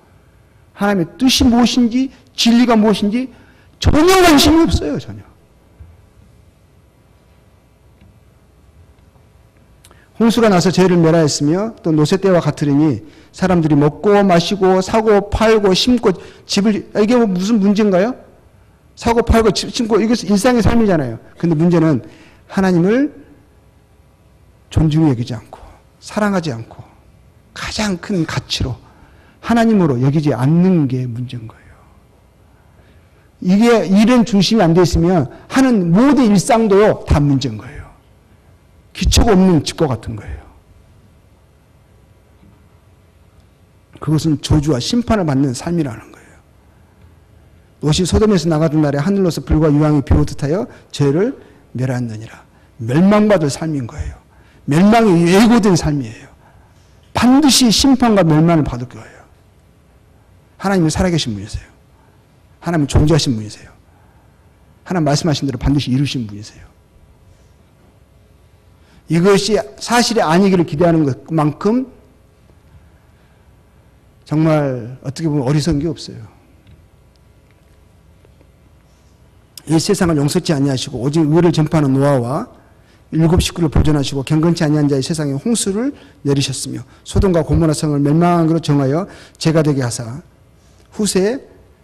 하나님의 뜻이 무엇인지, 진리가 무엇인지 전혀 관심이 없어요, 전혀. 홍수가 나서 죄를 멸하였으며 또 노새 때와 같으리니 사람들이 먹고 마시고 사고 팔고 심고 집을, 이게 뭐 무슨 문제인가요? 사고 팔고 집 심고, 이게 일상의 삶이잖아요. 근데 문제는 하나님을 존중히 여기지 않고 사랑하지 않고 가장 큰 가치로 하나님으로 여기지 않는 게 문제인 거예요. 이게 이런 중심이 안 돼 있으면 하는 모든 일상도요, 다 문제인 거예요. 기초가 없는 집과 같은 거예요. 그것은 저주와 심판을 받는 삶이라는 거예요. 롯이 소돔에서 나가던 날에 하늘로서 불과 유황이 비오듯 하여 죄를 멸하였느니라. 멸망받을 삶인 거예요. 멸망이 예고된 삶이에요. 반드시 심판과 멸망을 받을 거예요. 하나님은 살아계신 분이세요. 하나님은 존재하신 분이세요. 하나님 말씀하신 대로 반드시 이루신 분이세요. 이것이 사실이 아니기를 기대하는 것만큼 정말 어떻게 보면 어리석은 게 없어요. 이 세상을 용서치 아니하시고 오직 의를 전파하는 노아와 일곱 식구를 보존하시고 경건치 아니한 자의 세상에 홍수를 내리셨으며 소돔과 고모라 성을 멸망한 것으로 정하여 죄가 되게 하사 후세에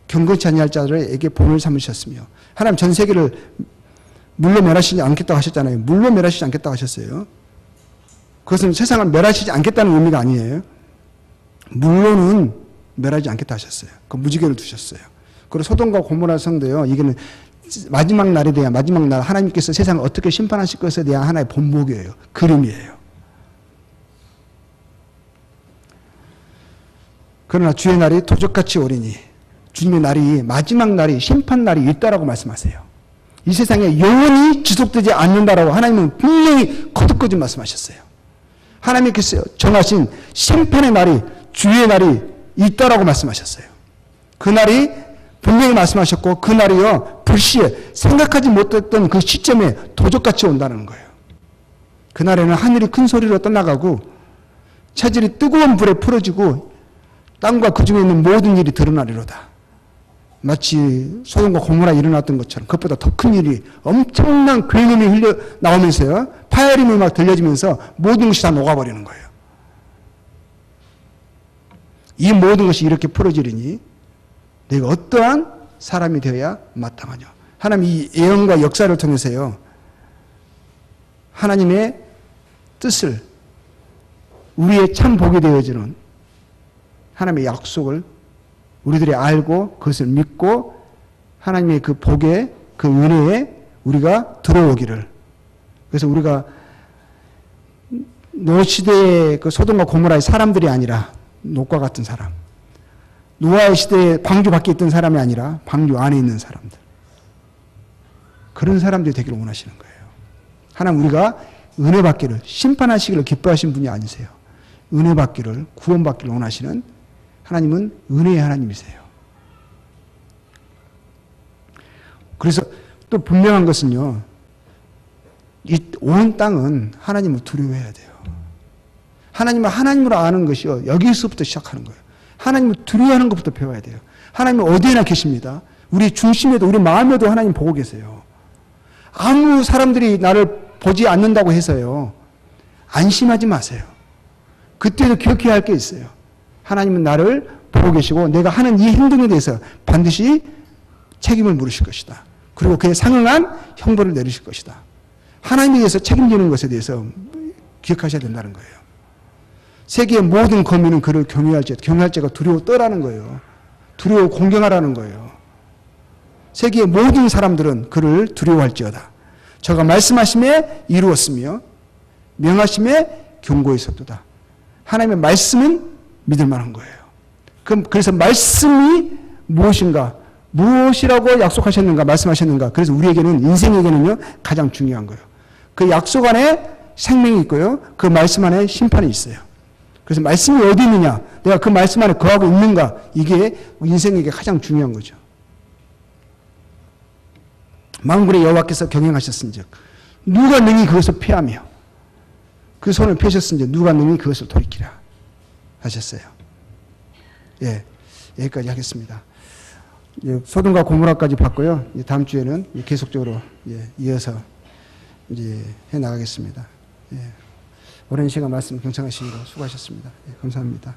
경건치 아니할 자들에게 본을 삼으셨으며, 하나님 전 세계를 물로 멸하시지 않겠다고 하셨잖아요. 물로 멸하시지 않겠다고 하셨어요. 그것은 세상을 멸하시지 않겠다는 의미가 아니에요. 물로는 멸하지 않겠다 하셨어요. 그 무지개를 두셨어요. 그리고 소돔과 고모라 성도요, 이게는 마지막 날에 대한, 마지막 날 하나님께서 세상을 어떻게 심판하실 것에 대한 하나의 본보기예요. 그림이에요. 그러나 주의 날이 도적같이 오리니, 주님의 날이, 마지막 날이, 심판 날이 있다라고 말씀하세요. 이 세상에 영원히 지속되지 않는다라고 하나님은 분명히 거듭거듭 말씀하셨어요. 하나님께서 정하신 심판의 날이, 주의 날이 있다라고 말씀하셨어요. 그날이 분명히 말씀하셨고 그날이요 불시에 생각하지 못했던 그 시점에 도적같이 온다는 거예요. 그날에는 하늘이 큰 소리로 떠나가고 체질이 뜨거운 불에 풀어지고 땅과 그 중에 있는 모든 일이 드러나리로다. 마치 소돔과 고모라 일어났던 것처럼 그것보다 더 큰 일이 엄청난 굉음이 흘러 나오면서요 파열음이 막 들려지면서 모든 것이 다 녹아버리는 거예요. 이 모든 것이 이렇게 풀어지리니 내가 어떠한 사람이 되어야 마땅하냐. 하나님 이 예언과 역사를 통해서요 하나님의 뜻을 우리의 참 복이 되어지는 하나님의 약속을 우리들이 알고 그것을 믿고 하나님의 그 복에 그 은혜에 우리가 들어오기를. 그래서 우리가 노 시대의 그 소돔과 고모라의 사람들이 아니라 놋과 같은 사람, 노아의 시대에 방주 밖에 있던 사람이 아니라 방주 안에 있는 사람들, 그런 사람들이 되기를 원하시는 거예요. 하나님 우리가 은혜 받기를, 심판하시기를 기뻐하신 분이 아니세요. 은혜 받기를, 구원 받기를 원하시는 하나님은 은혜의 하나님이세요. 그래서 또 분명한 것은요, 이 온 땅은 하나님을 두려워해야 돼요. 하나님을 하나님으로 아는 것이요, 여기서부터 시작하는 거예요. 하나님을 두려워하는 것부터 배워야 돼요. 하나님은 어디에나 계십니다. 우리 중심에도, 우리 마음에도 하나님 보고 계세요. 아무 사람들이 나를 보지 않는다고 해서요, 안심하지 마세요. 그때도 기억해야 할 게 있어요. 하나님은 나를 보고 계시고 내가 하는 이 행동에 대해서 반드시 책임을 물으실 것이다. 그리고 그에 상응한 형벌을 내리실 것이다. 하나님에 대해서 책임지는 것에 대해서 기억하셔야 된다는 거예요. 세계의 모든 거민은 그를 경외할지어다. 경외할 자가 두려워 떠라는 거예요. 두려워 공경하라는 거예요. 세계의 모든 사람들은 그를 두려워할지어다. 저가 말씀하심에 이루었으며 명하심에 경고했었도다. 하나님의 말씀은 믿을 만한 거예요. 그래서 말씀이 무엇인가, 무엇이라고 약속하셨는가, 말씀하셨는가. 그래서 우리에게는, 인생에게는요, 가장 중요한 거예요. 그 약속 안에 생명이 있고요, 그 말씀 안에 심판이 있어요. 그래서 말씀이 어디 있느냐, 내가 그 말씀 안에 거하고 있는가, 이게 인생에게 가장 중요한 거죠. 만군의 여호와께서 경영하셨은즉 누가 능히 그것을 피하며 그 손을 펴셨은즉 누가 능히 그것을 돌이키라 하셨어요. 예, 여기까지 하겠습니다. 예, 소돔과 고모라까지 봤고요. 다음 주에는 계속적으로 이어서 이제 해 나가겠습니다. 예, 오랜 시간 말씀 경청하시기로 수고하셨습니다. 예, 감사합니다.